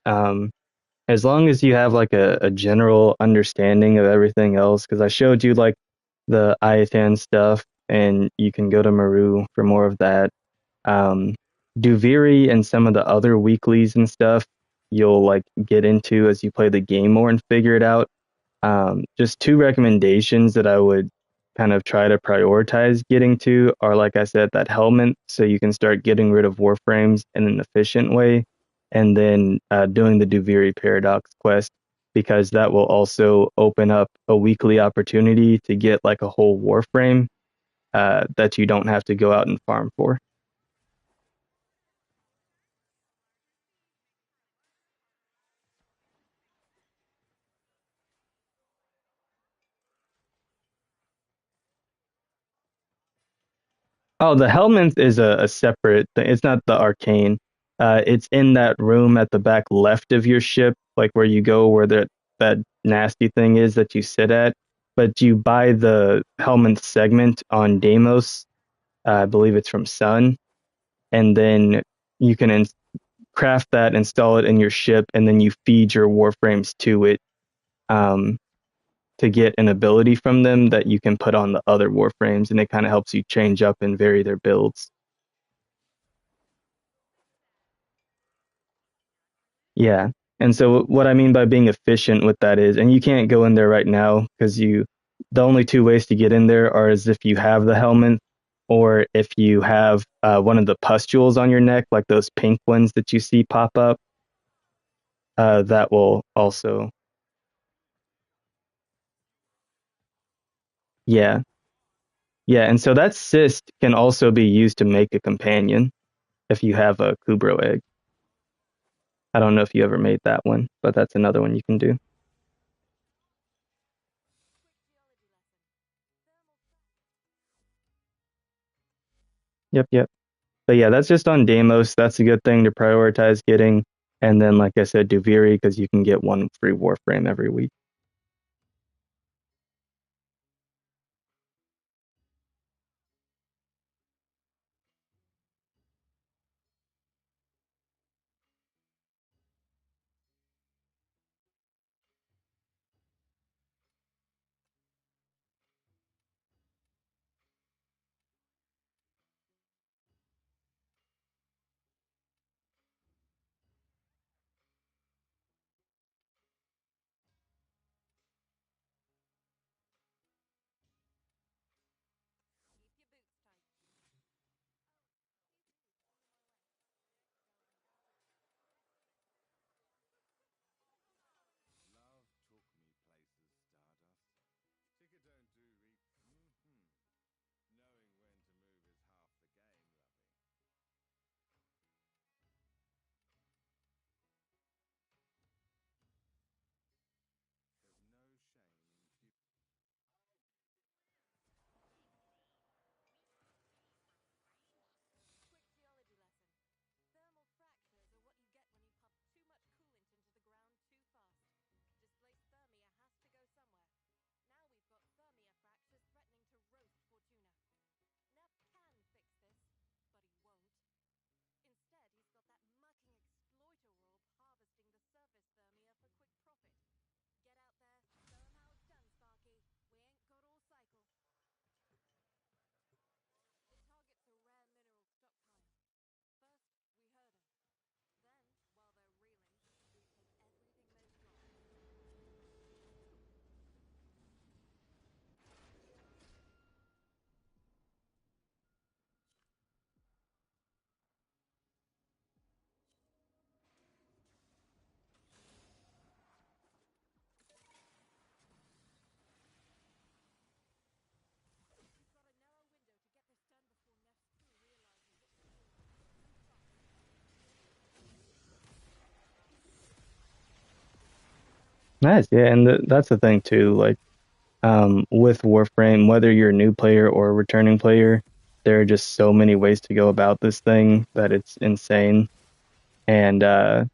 as long as you have like a general understanding of everything else, because I showed you like the Ayatan stuff, and you can go to Maru for more of that. Um, Duviri and some of the other weeklies and stuff you'll like get into as you play the game more and figure it out. Just two recommendations that I would kind of try to prioritize getting to are, like I said, that helmet, so you can start getting rid of warframes in an efficient way, and then doing the Duviri Paradox quest, because that will also open up a weekly opportunity to get like a whole warframe that you don't have to go out and farm for. Oh, the helmet is a separate thing. It's not the arcane. It's in that room at the back left of your ship, like where you go where that nasty thing is that you sit at. But you buy the helmet segment on Deimos. I believe it's from Sun, and then you can craft that, install it in your ship, and then you feed your warframes to it um, to get an ability from them that you can put on the other warframes, and it kind of helps you change up and vary their builds. Yeah. And so what I mean by being efficient with that is, and you can't go in there right now because the only two ways to get in there are as if you have the helmet or if you have one of the pustules on your neck, like those pink ones that you see pop up. That will also, yeah. Yeah. And so that cyst can also be used to make a companion if you have a Kubro egg. I don't know if you ever made that one, but that's another one you can do. Yep. Yep. But yeah, that's just on Deimos. That's a good thing to prioritize getting. And then, like I said, Duviri, because you can get one free Warframe every week. Nice. Yeah. And that's the thing, too. Like, with Warframe, whether you're a new player or a returning player, there are just so many ways to go about this thing that it's insane. And the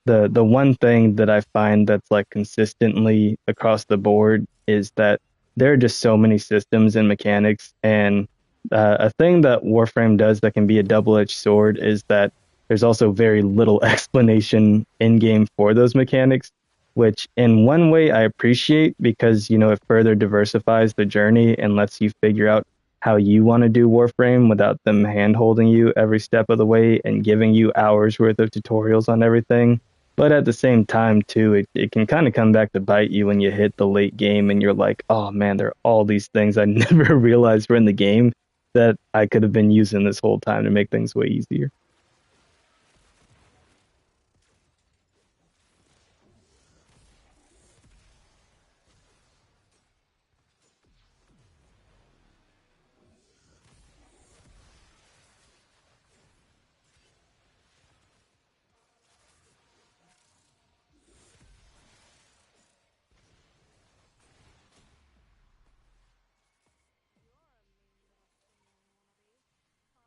one thing that I find that's like consistently across the board is that there are just so many systems and mechanics. And a thing that Warframe does that can be a double-edged sword is that there's also very little explanation in game for those mechanics, which in one way I appreciate because, it further diversifies the journey and lets you figure out how you want to do Warframe without them hand holding you every step of the way and giving you hours worth of tutorials on everything. But at the same time, too, it can kind of come back to bite you when you hit the late game and you're like, oh man, there are all these things I never realized were in the game that I could have been using this whole time to make things way easier.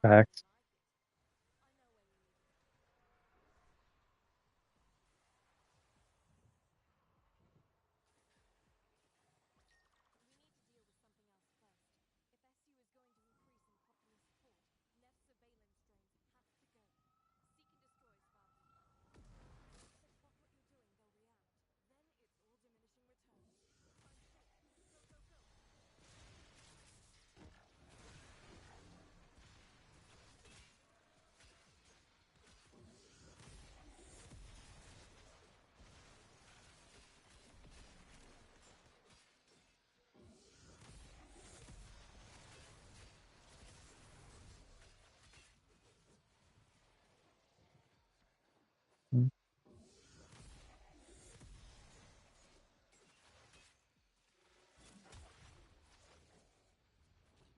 Facts.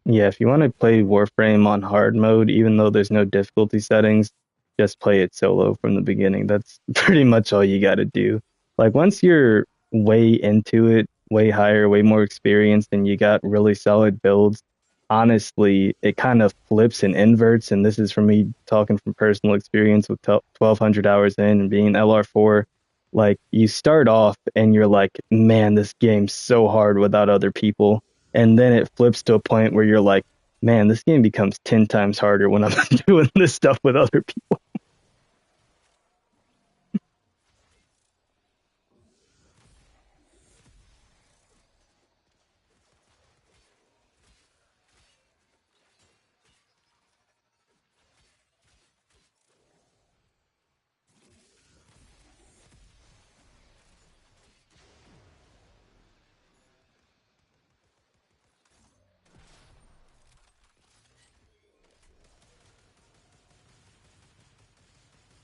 Yeah, if you want to play Warframe on hard mode, even though there's no difficulty settings, just play it solo from the beginning. That's pretty much all you got to do. Like once you're way into it, way higher, way more experienced, and you got really solid builds, honestly, it kind of flips and inverts. And this is from me talking from personal experience with 1200 hours in and being LR4. Like you start off and you're like, man, this game's so hard without other people, and then it flips to a point where you're like, man, this game becomes 10 times harder when I'm doing this stuff with other people.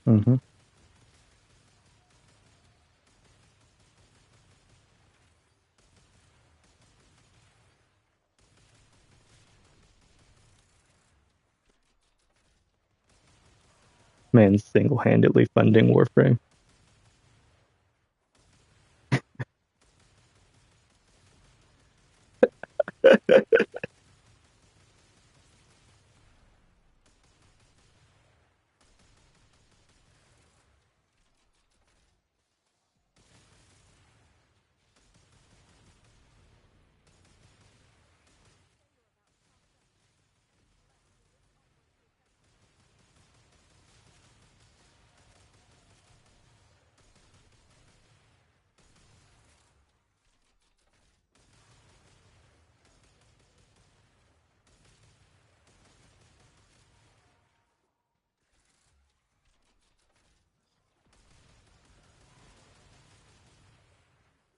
Mm-hmm. Man, single-handedly funding Warframe.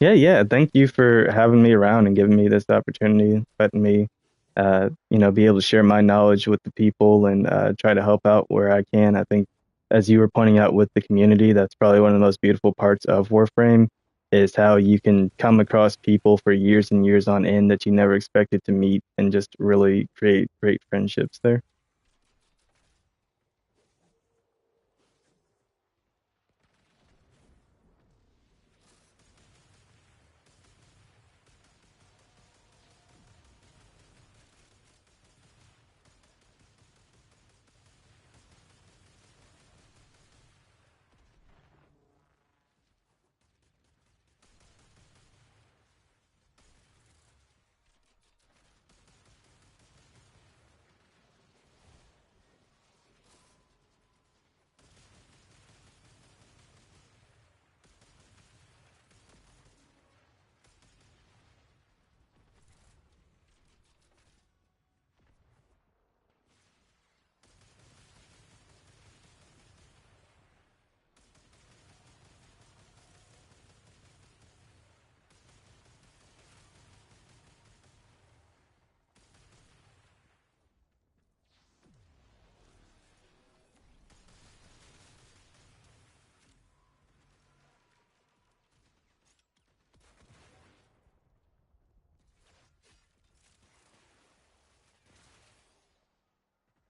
Yeah, yeah. Thank you for having me around and giving me this opportunity, letting me, be able to share my knowledge with the people and try to help out where I can. I think, as you were pointing out with the community, that's probably one of the most beautiful parts of Warframe is how you can come across people for years and years on end that you never expected to meet and just really create great friendships there.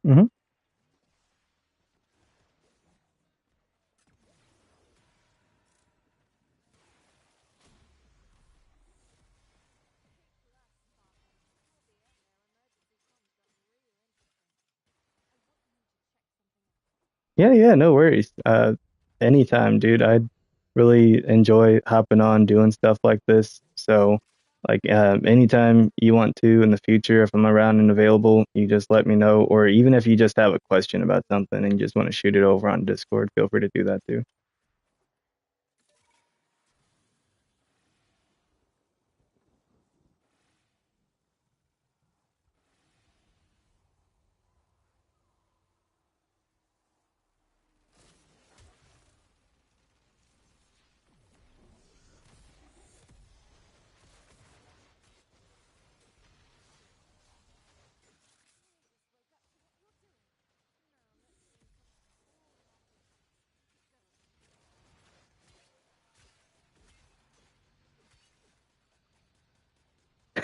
Hmm. Yeah, yeah, no worries. Anytime, dude. I really enjoy hopping on doing stuff like this. So, like, anytime you want to in the future, if I'm around and available, you just let me know. Or even if you just have a question about something and you just want to shoot it over on Discord, feel free to do that too.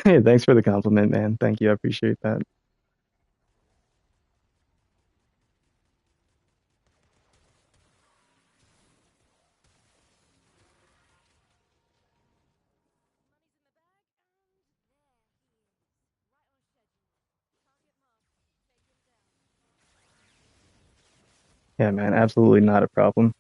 Hey, thanks for the compliment, man. Thank you. I appreciate that. Yeah, man, absolutely not a problem.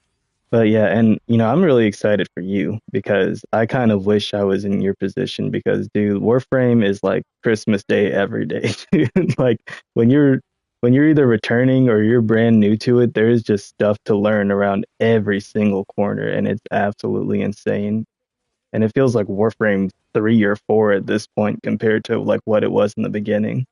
But yeah, and I'm really excited for you because I kind of wish I was in your position because dude, Warframe is like Christmas Day every day. Dude. Like when you're when you're either returning or you're brand new to it, there's just stuff to learn around every single corner and it's absolutely insane. And it feels like Warframe 3 or 4 at this point compared to like what it was in the beginning.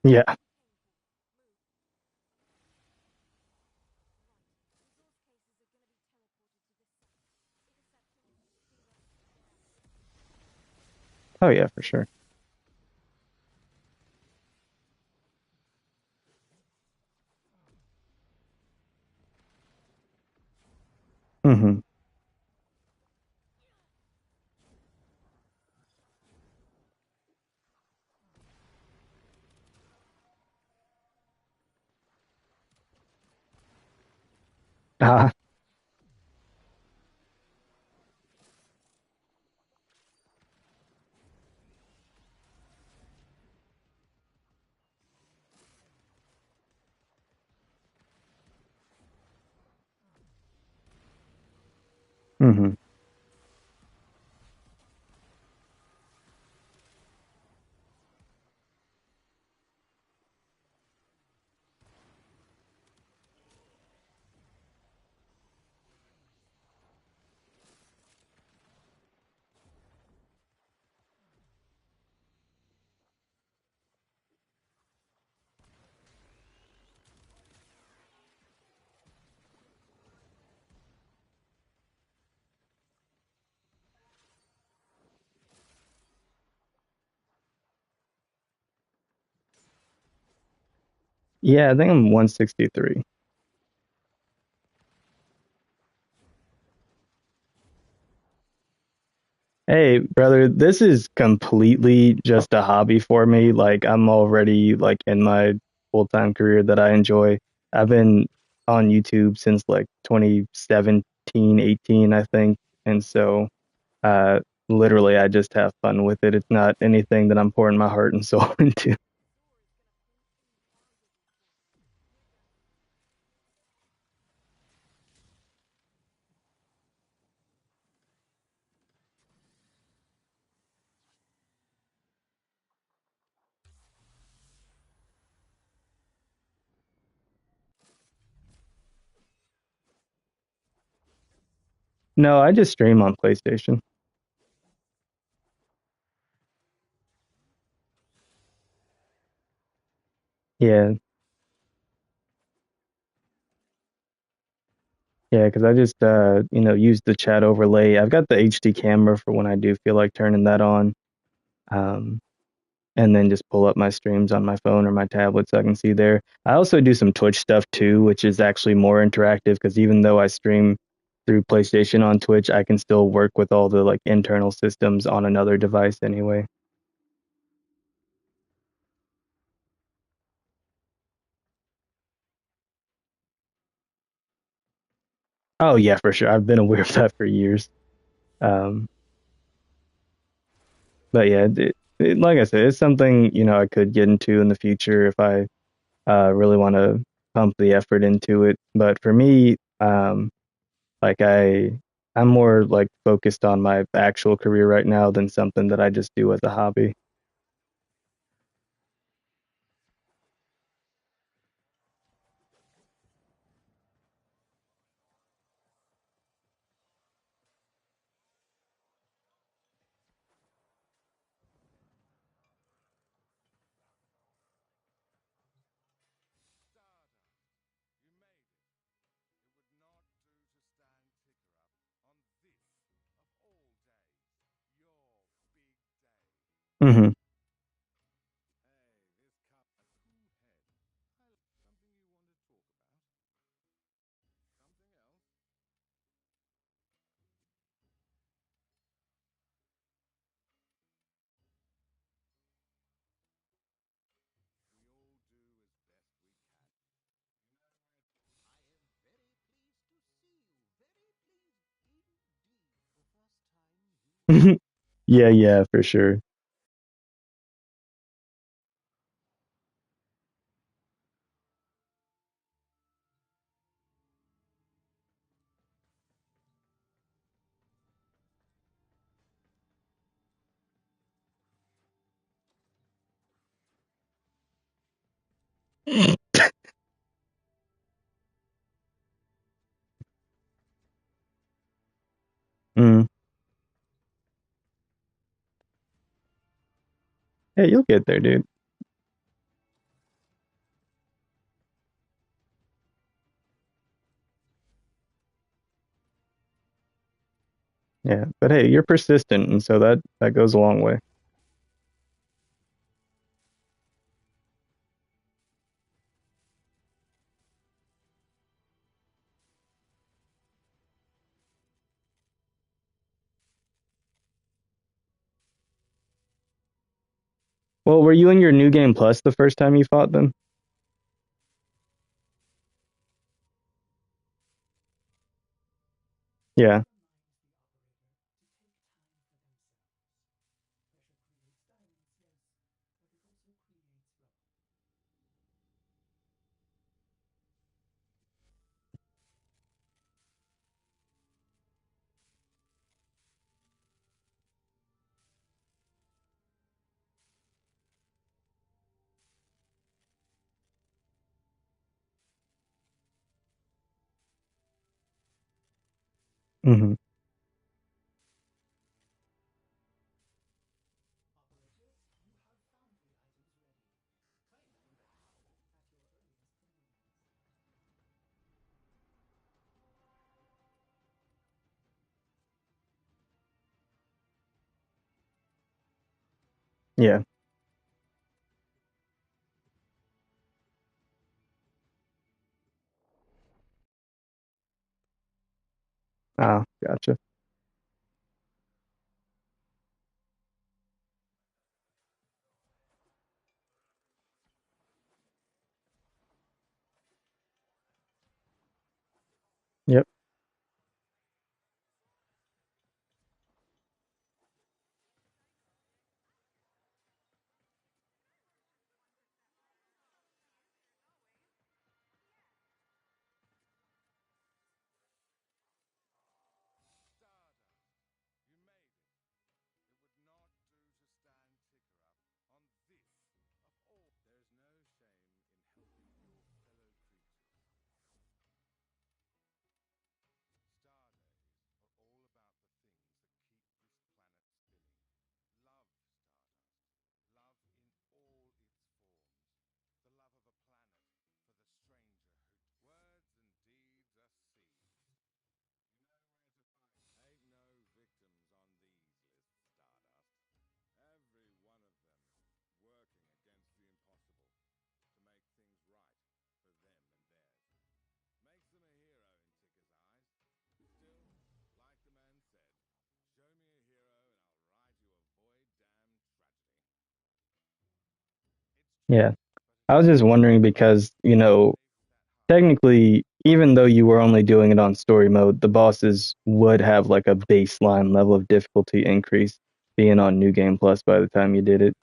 Yeah. Oh yeah, for sure. Hmm. Ah. Hmm. Yeah, I think I'm 163. Hey, brother, this is completely just a hobby for me. Like I'm already like in my full-time career that I enjoy. I've been on YouTube since like 2017, 18, I think. And so uh literally I just have fun with it. It's not anything that I'm pouring my heart and soul into. No, I just stream on PlayStation. Yeah, yeah, because I just use the chat overlay. I've got the HD camera for when I do feel like turning that on. Um, and then just pull up my streams on my phone or my tablet so I can see there. I also do some Twitch stuff too, which is actually more interactive because even though I stream through PlayStation on Twitch, I can still work with all the like internal systems on another device anyway. Oh yeah, for sure. I've been aware of that for years. Um, but yeah, like I said, it's something I could get into in the future if I really want to pump the effort into it. But for me, like I'm more like focused on my actual career right now than something that I just do as a hobby. Hmm. Yeah, yeah, for sure. Mm. Hey, you'll get there, dude. Yeah, but hey, you're persistent, and so that goes a long way. Well, were you in your new game plus the first time you fought them? Yeah. Hmm. Yeah. Ah, gotcha. Yep. Yeah. I was just wondering because, technically, even though you were only doing it on story mode, the bosses would have like a baseline level of difficulty increase being on New Game Plus by the time you did it.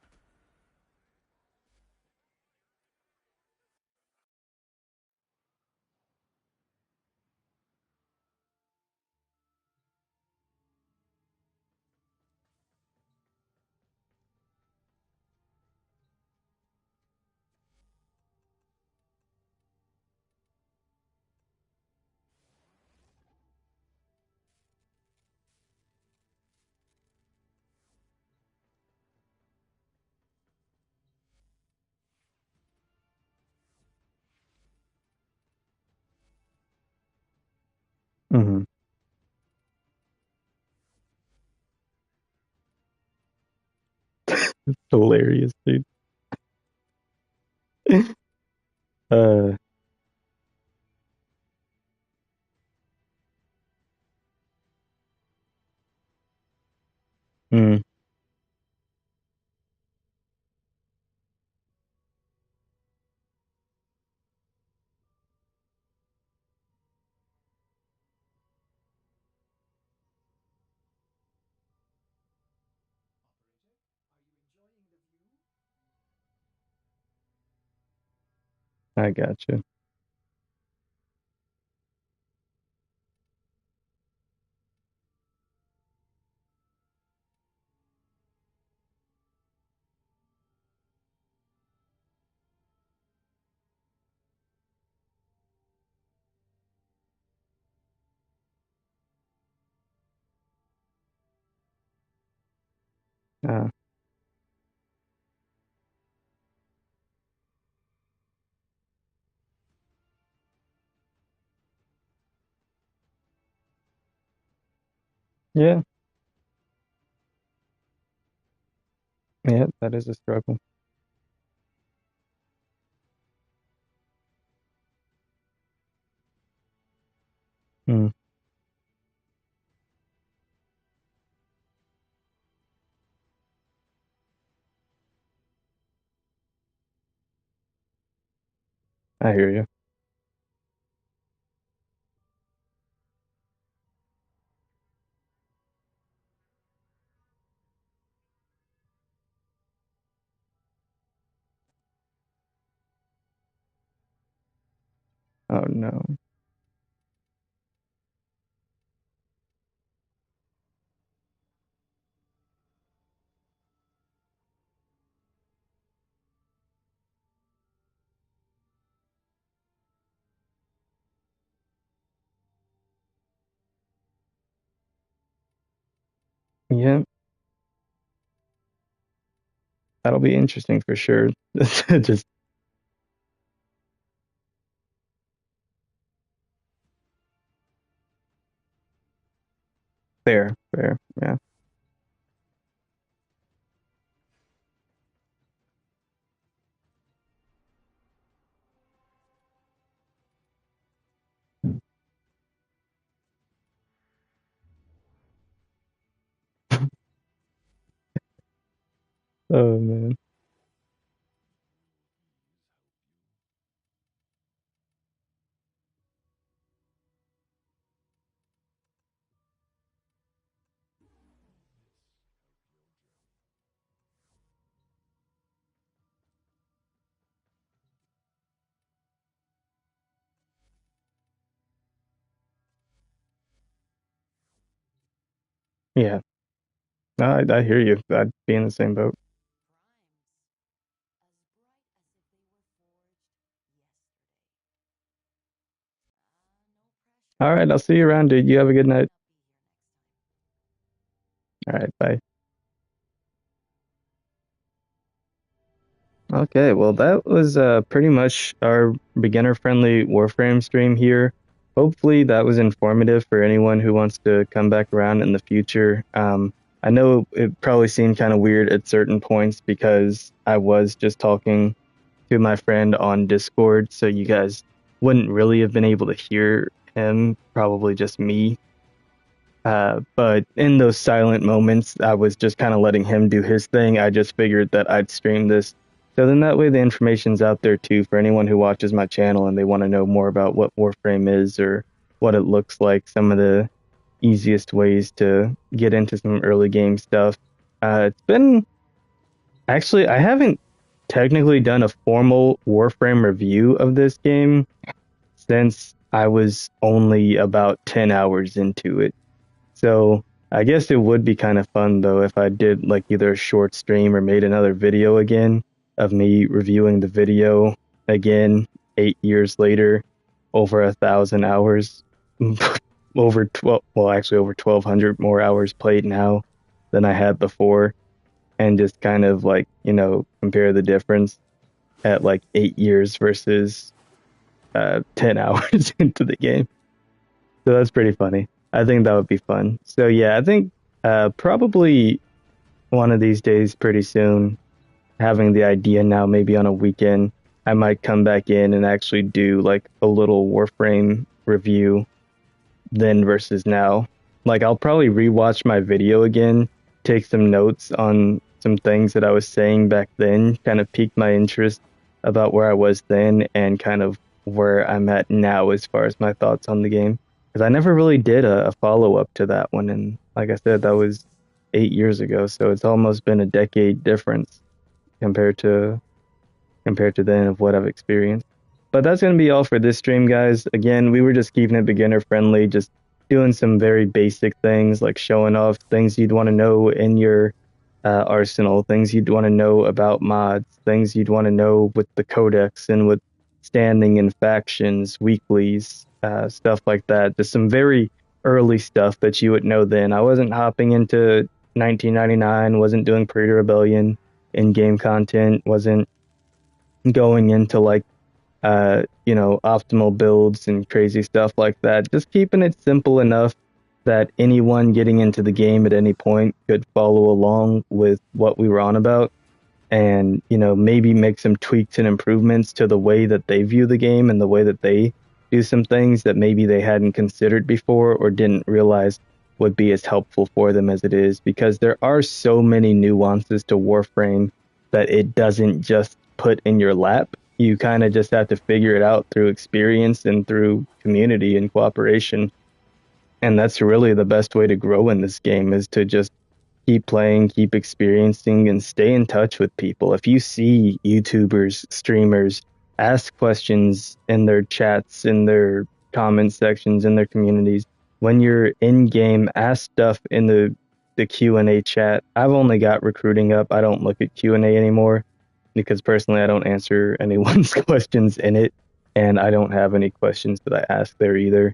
Hmm. Hilarious, dude. uh, mm, I gotcha. Uh, yeah, yeah, that is a struggle. Mm, I hear you. Oh no. Yeah, that'll be interesting for sure. Just fair, fair. Yeah. Oh man. Yeah. No, I hear you. I'd be in the same boat. All right, I'll see you around, dude. You have a good night. All right, bye. Okay, well, that was pretty much our beginner-friendly Warframe stream here. Hopefully, that was informative for anyone who wants to come back around in the future. I know it probably seemed kind of weird at certain points because I was just talking to my friend on Discord, so you guys wouldn't really have been able to hear him, probably just me. But in those silent moments, I was just kind of letting him do his thing. I just figured that I'd stream this So then that way the information's out there too for anyone who watches my channel and they want to know more about what Warframe is or what it looks like, some of the easiest ways to get into some early game stuff. It's been actually, I haven't technically done a formal Warframe review of this game since I was only about 10 hours into it. So I guess it would be kind of fun though if I did like either a short stream or made another video again of me reviewing the video again 8 years later, over 1,000 hours, over 12, well actually over 1,200 more hours played now than I had before, and just kind of like, compare the difference at like 8 years versus 10 hours into the game. So that's pretty funny. I think that would be fun. So yeah, I think probably one of these days pretty soon, having the idea now, maybe on a weekend, I might come back in and actually do like a little Warframe review then versus now. Like I'll probably rewatch my video again, take some notes on some things that I was saying back then, kind of piqued my interest about where I was then and kind of where I'm at now as far as my thoughts on the game. Because I never really did a follow up to that one, and like I said, that was 8 years ago, so it's almost been a decade difference compared to then of what I've experienced. But that's going to be all for this stream, guys. Again, we were just keeping it beginner friendly, just doing some very basic things like showing off things you'd want to know in your arsenal, things you'd want to know about mods, things you'd want to know with the codex and with standing and factions, weeklies, stuff like that. Just some very early stuff that you would know then. I wasn't hopping into 1999, wasn't doing pre-rebellion in-game content, wasn't going into like optimal builds and crazy stuff like that. Just keeping it simple enough that anyone getting into the game at any point could follow along with what we were on about, and maybe make some tweaks and improvements to the way that they view the game and the way that they do some things that maybe they hadn't considered before or didn't realize would be as helpful for them as it is, because there are so many nuances to Warframe that it doesn't just put in your lap. You kind of just have to figure it out through experience and through community and cooperation. And that's really the best way to grow in this game, is to just keep playing, keep experiencing, and stay in touch with people. If you see YouTubers, streamers ask questions in their chats, in their comment sections, in their communities, when you're in game, ask stuff in the Q&A chat. I've only got recruiting up. I don't look at Q&A anymore because personally I don't answer anyone's questions in it, and I don't have any questions that I ask there either,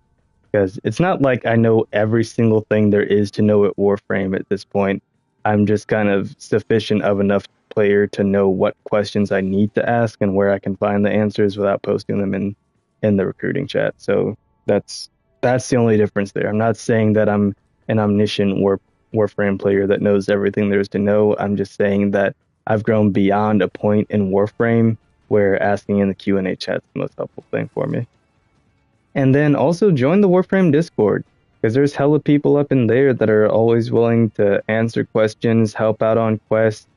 because it's not like I know every single thing there is to know at Warframe at this point. I'm just kind of sufficient of enough player to know what questions I need to ask and where I can find the answers without posting them in the recruiting chat. So that's the only difference there. I'm not saying that I'm an omniscient Warframe player that knows everything there is to know. I'm just saying that I've grown beyond a point in Warframe where asking in the Q&A chat is the most helpful thing for me. And then also join the Warframe Discord, because there's hella people up in there that are always willing to answer questions, help out on quests,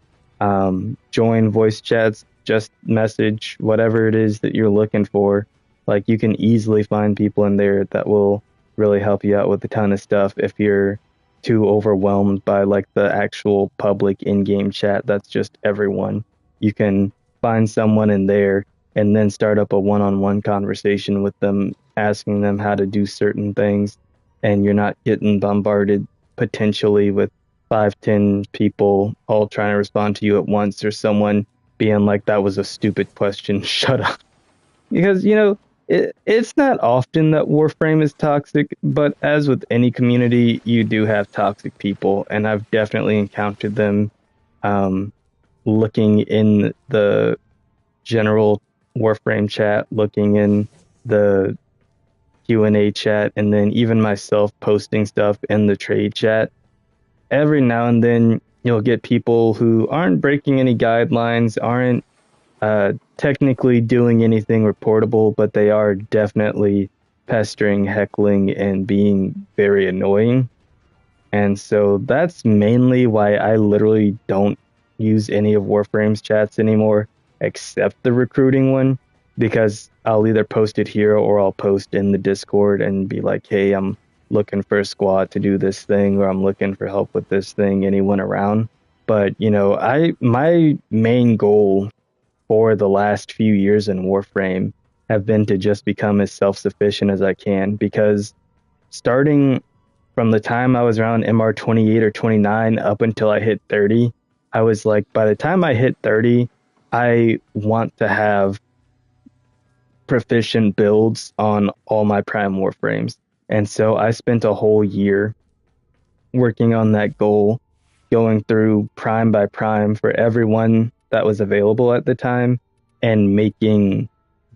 join voice chats, just message, whatever it is that you're looking for. Like, you can easily find people in there that will really help you out with a ton of stuff if you're too overwhelmed by like the actual public in-game chat that's just everyone. You can find someone in there and then start up a one-on-one conversation with them, asking them how to do certain things, and you're not getting bombarded potentially with 5-10 people all trying to respond to you at once, or someone being like, that was a stupid question, shut up. Because it's not often that Warframe is toxic, but as with any community, you do have toxic people, and I've definitely encountered them. Looking in the general Warframe chat, looking in the Q&A chat, and then even myself posting stuff in the trade chat. Every now and then you'll get people who aren't breaking any guidelines, aren't technically doing anything reportable, but they are definitely pestering, heckling, and being very annoying. And so that's mainly why I literally don't use any of Warframe's chats anymore. accept the recruiting one, because I'll either post it here or I'll post in the Discord and be like, hey, I'm looking for a squad to do this thing, or I'm looking for help with this thing, anyone around. But, my main goal for the last few years in Warframe have been to just become as self-sufficient as I can, because starting from the time I was around MR 28 or 29 up until I hit 30, I was like, by the time I hit 30, I want to have proficient builds on all my Prime Warframes. And so I spent a whole year working on that goal, going through Prime by Prime for everyone that was available at the time and making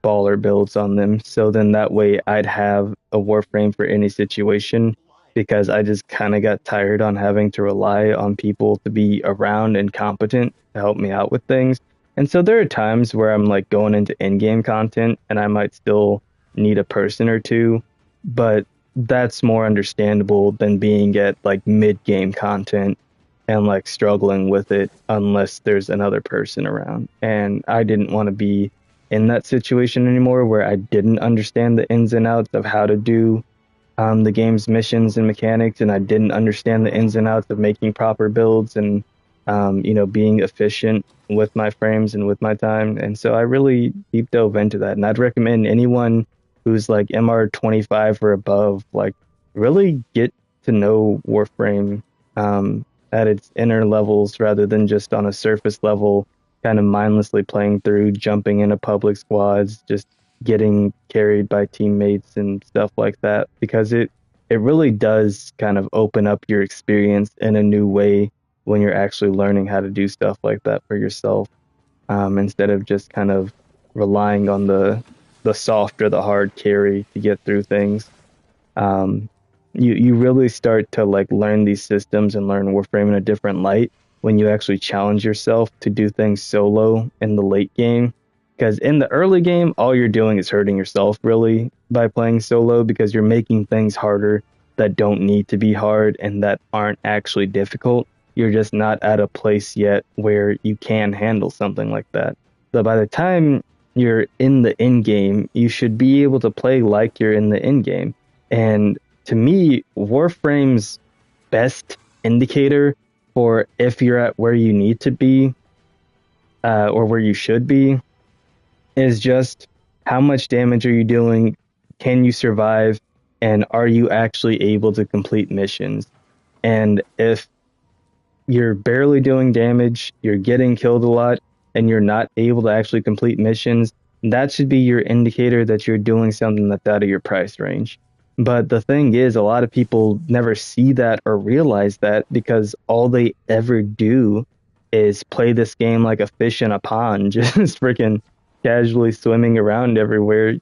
baller builds on them. So then that way I'd have a Warframe for any situation, because I just kind of got tired on having to rely on people to be around and competent to help me out with things. And so there are times where I'm like going into in-game content and I might still need a person or two, but that's more understandable than being at like mid-game content and like struggling with it unless there's another person around. And I didn't want to be in that situation anymore where I didn't understand the ins and outs of how to do the game's missions and mechanics, and I didn't understand the ins and outs of making proper builds and being efficient with my frames and with my time. And so I really deep dove into that, and I'd recommend anyone who's like MR 25 or above, like really get to know Warframe at its inner levels rather than just on a surface level, kind of mindlessly playing through, jumping into public squads, just getting carried by teammates and stuff like that, because it really does kind of open up your experience in a new way when you're actually learning how to do stuff like that for yourself, instead of just kind of relying on the soft or the hard carry to get through things. Um, you really start to like learn these systems and learn Warframe in a different light when you actually challenge yourself to do things solo in the late game. Because in the early game, all you're doing is hurting yourself really by playing solo, because you're making things harder that don't need to be hard and that aren't actually difficult. You're just not at a place yet where you can handle something like that. So by the time you're in the end game, you should be able to play like you're in the end game. And to me, Warframe's best indicator for if you're at where you need to be, or where you should be, is just how much damage are you doing, can you survive, and are you actually able to complete missions? And if you're barely doing damage, you're getting killed a lot, and you're not able to actually complete missions, that should be your indicator that you're doing something that's out of your price range. But the thing is, a lot of people never see that or realize that, because all they ever do is play this game like a fish in a pond, just freaking casually swimming around everywhere,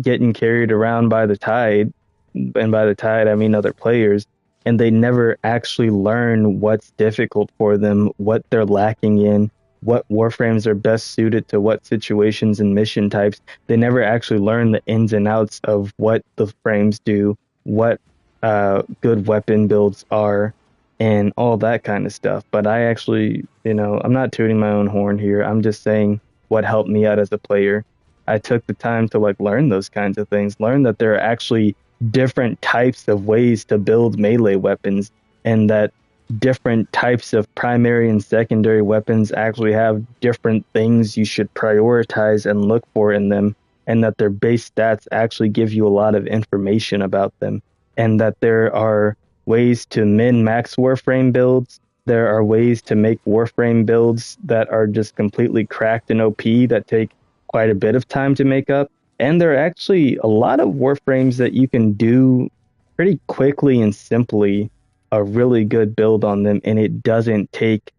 getting carried around by the tide. And by the tide, I mean other players. And they never actually learn what's difficult for them, what they're lacking in, what Warframes are best suited to what situations and mission types. They never actually learn the ins and outs of what the frames do, what good weapon builds are, and all that kind of stuff. But I actually, I'm not tooting my own horn here. I'm just saying what helped me out as a player. I took the time to like learn those kinds of things, learn that there are actually different types of ways to build melee weapons, and that different types of primary and secondary weapons actually have different things you should prioritize and look for in them, and that their base stats actually give you a lot of information about them, and that there are ways to min-max Warframe builds. There are ways to make Warframe builds that are just completely cracked and OP that take quite a bit of time to make up. And there are actually a lot of Warframes that you can do pretty quickly and simply a really good build on them, and it doesn't take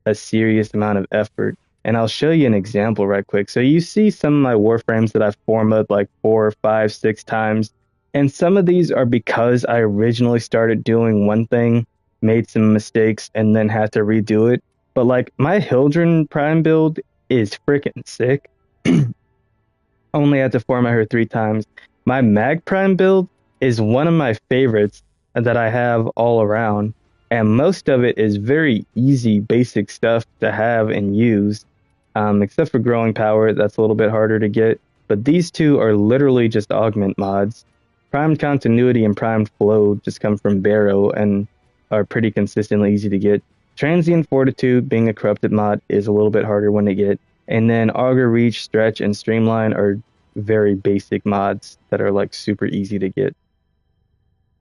a serious amount of effort. And I'll show you an example right quick. So you see some of my Warframes that I've formatted like 4, 5, 6 times. And some of these are because I originally started doing one thing, made some mistakes, and then had to redo it. But like my Hildren Prime build is freaking sick. Only had to format her 3 times. My Mag Prime build is one of my favorites that I have all around. and most of it is very easy, basic stuff to have and use, except for growing power. That's a little bit harder to get. But these two are literally just augment mods. Primed Continuity and Primed Flow just come from Barrow and are pretty consistently easy to get. Transient Fortitude, being a corrupted mod, is a little bit harder one to get. And then Augur Reach, Stretch, and Streamline are very basic mods that are like super easy to get.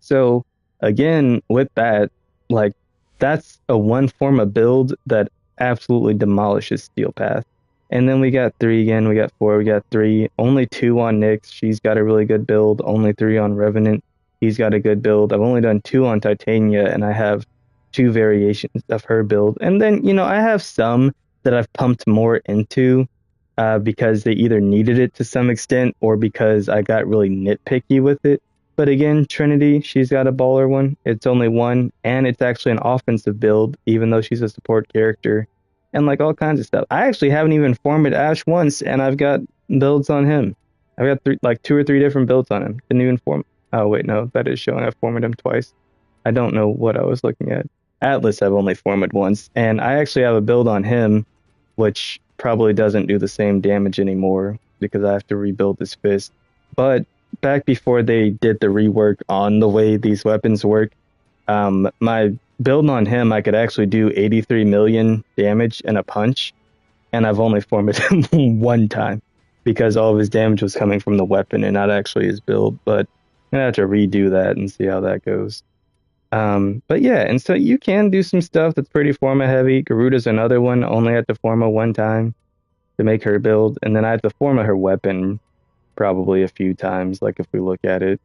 So again, with that, like that's a one form of build that absolutely demolishes Steel Path. And then we got 3 again, we got 4, we got 3, only 2 on Nyx. She's got a really good build, only 3 on Revenant. He's got a good build. I've only done 2 on Titania, and I have 2 variations of her build. And then, I have some that I've pumped more into because they either needed it to some extent or because I got really nitpicky with it. But again, Trinity, she's got a baller one. It's only 1, and it's actually an offensive build, even though she's a support character, and like all kinds of stuff. I actually haven't even formed Ash once, and I've got builds on him. I've got 2 or 3 different builds on him. Didn't even form. Oh wait, no, that is showing I've formed him twice. I don't know what I was looking at. Atlas I've only formed once, and I actually have a build on him, which probably doesn't do the same damage anymore because I have to rebuild his fist. But back before they did the rework on the way these weapons work, my build on him, I could actually do 83 million damage in a punch, and I've only formed him 1 time because all of his damage was coming from the weapon and not actually his build. But I'm gonna have to redo that and see how that goes. But yeah, and so you can do some stuff that's pretty forma heavy. Garuda's another one. Only had to forma 1 time to make her build, and then I had to forma her weapon probably a few times, like if we look at it.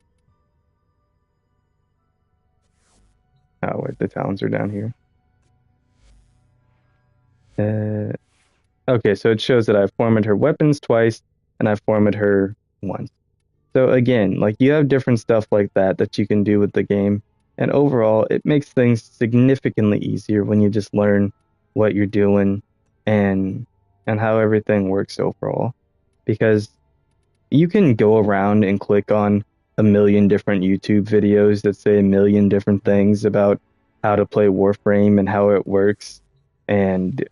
Oh, wait, the talons are down here. Okay, so it shows that I've formed her weapons twice, and I've formed her once. So again, like you have different stuff like that you can do with the game, and overall, it makes things significantly easier when you just learn what you're doing and how everything works overall. Because you can go around and click on a million different YouTube videos that say a million different things about how to play Warframe and how it works and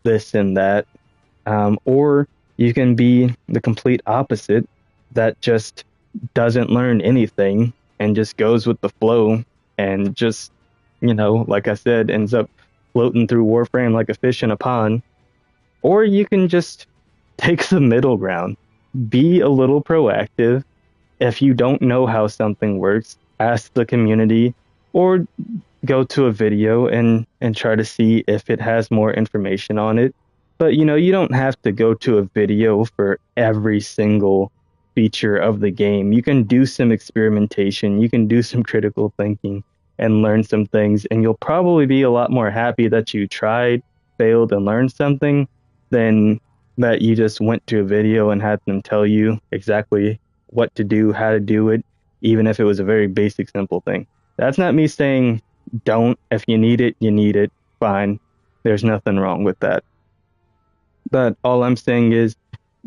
this and that. Or you can be the complete opposite that just doesn't learn anything and just goes with the flow and just, like I said, ends up floating through Warframe like a fish in a pond. Or you can just take the middle ground. Be a little proactive. If you don't know how something works, ask the community or go to a video and try to see if it has more information on it. But you don't have to go to a video for every single feature of the game. You can do some experimentation, you can do some critical thinking and learn some things, and you'll probably be a lot more happy that you tried, failed, and learned something than that you just went to a video and had them tell you exactly what to do, how to do it, even if it was a very basic, simple thing. That's not me saying don't. If you need it, fine. There's nothing wrong with that. But all I'm saying is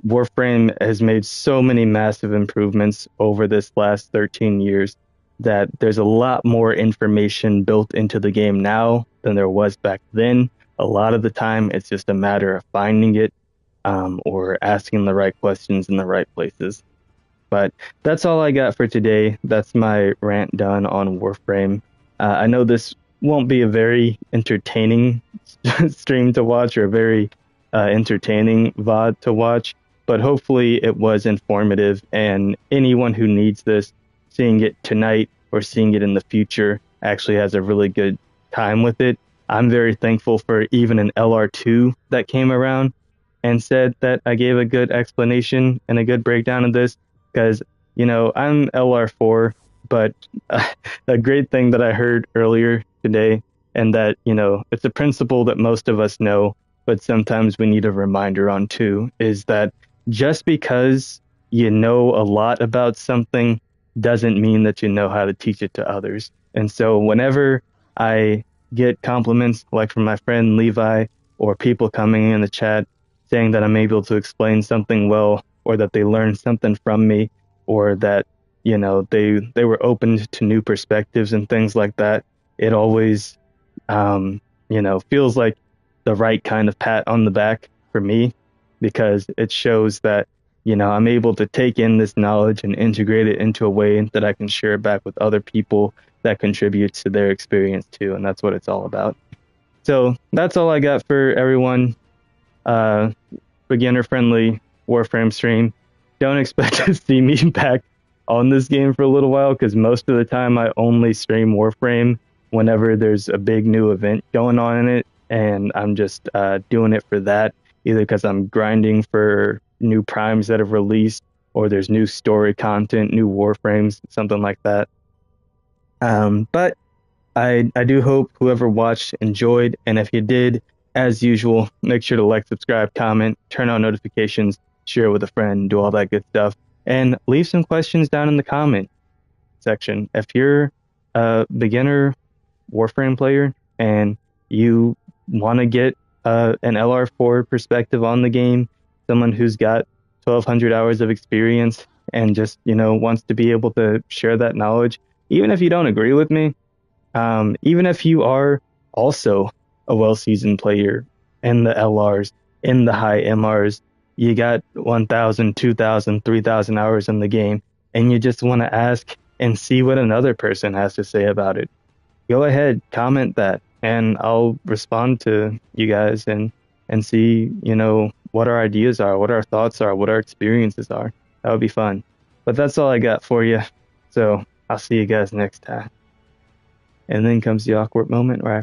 Warframe has made so many massive improvements over this last 13 years that there's a lot more information built into the game now than there was back then. A lot of the time, it's just a matter of finding it or asking the right questions in the right places. But that's all I got for today. That's my rant done on Warframe. I know this won't be a very entertaining stream to watch or a very entertaining VOD to watch, but hopefully it was informative, and anyone who needs this, seeing it tonight or seeing it in the future, actually has a really good time with it. I'm very thankful for even an LR2 that came around and said that I gave a good explanation and a good breakdown of this, because, I'm LR4, but a great thing that I heard earlier today, and that, it's a principle that most of us know, but sometimes we need a reminder on too, is that just because you know a lot about something doesn't mean that you know how to teach it to others. And so whenever I get compliments like from my friend Levi or people coming in the chat saying that I'm able to explain something well, or that they learned something from me, or that, they were open to new perspectives and things like that, it always feels like the right kind of pat on the back for me, because it shows that, I'm able to take in this knowledge and integrate it into a way that I can share it back with other people that contributes to their experience too. And that's what it's all about. So that's all I got for everyone. Beginner friendly Warframe stream. Don't expect to see me back on this game for a little while, because most of the time I only stream Warframe whenever there's a big new event going on in it, and I'm just doing it for that, either because I'm grinding for new primes that have released, or there's new story content, new Warframes, something like that. But I do hope whoever watched enjoyed, and if you did, as usual, make sure to like, subscribe, comment, turn on notifications, share with a friend, do all that good stuff, and leave some questions down in the comment section. If you're a beginner Warframe player and you want to get an LR4 perspective on the game, someone who's got 1,200 hours of experience and just, wants to be able to share that knowledge, even if you don't agree with me, even if you are also a well-seasoned player in the LRs, in the high MRs, you got 1,000, 2,000, 3,000 hours in the game, and you just want to ask and see what another person has to say about it, go ahead, comment that, and I'll respond to you guys and see, what our ideas are, what our thoughts are, what our experiences are. That would be fun. But that's all I got for you. So I'll see you guys next time. And then comes the awkward moment where I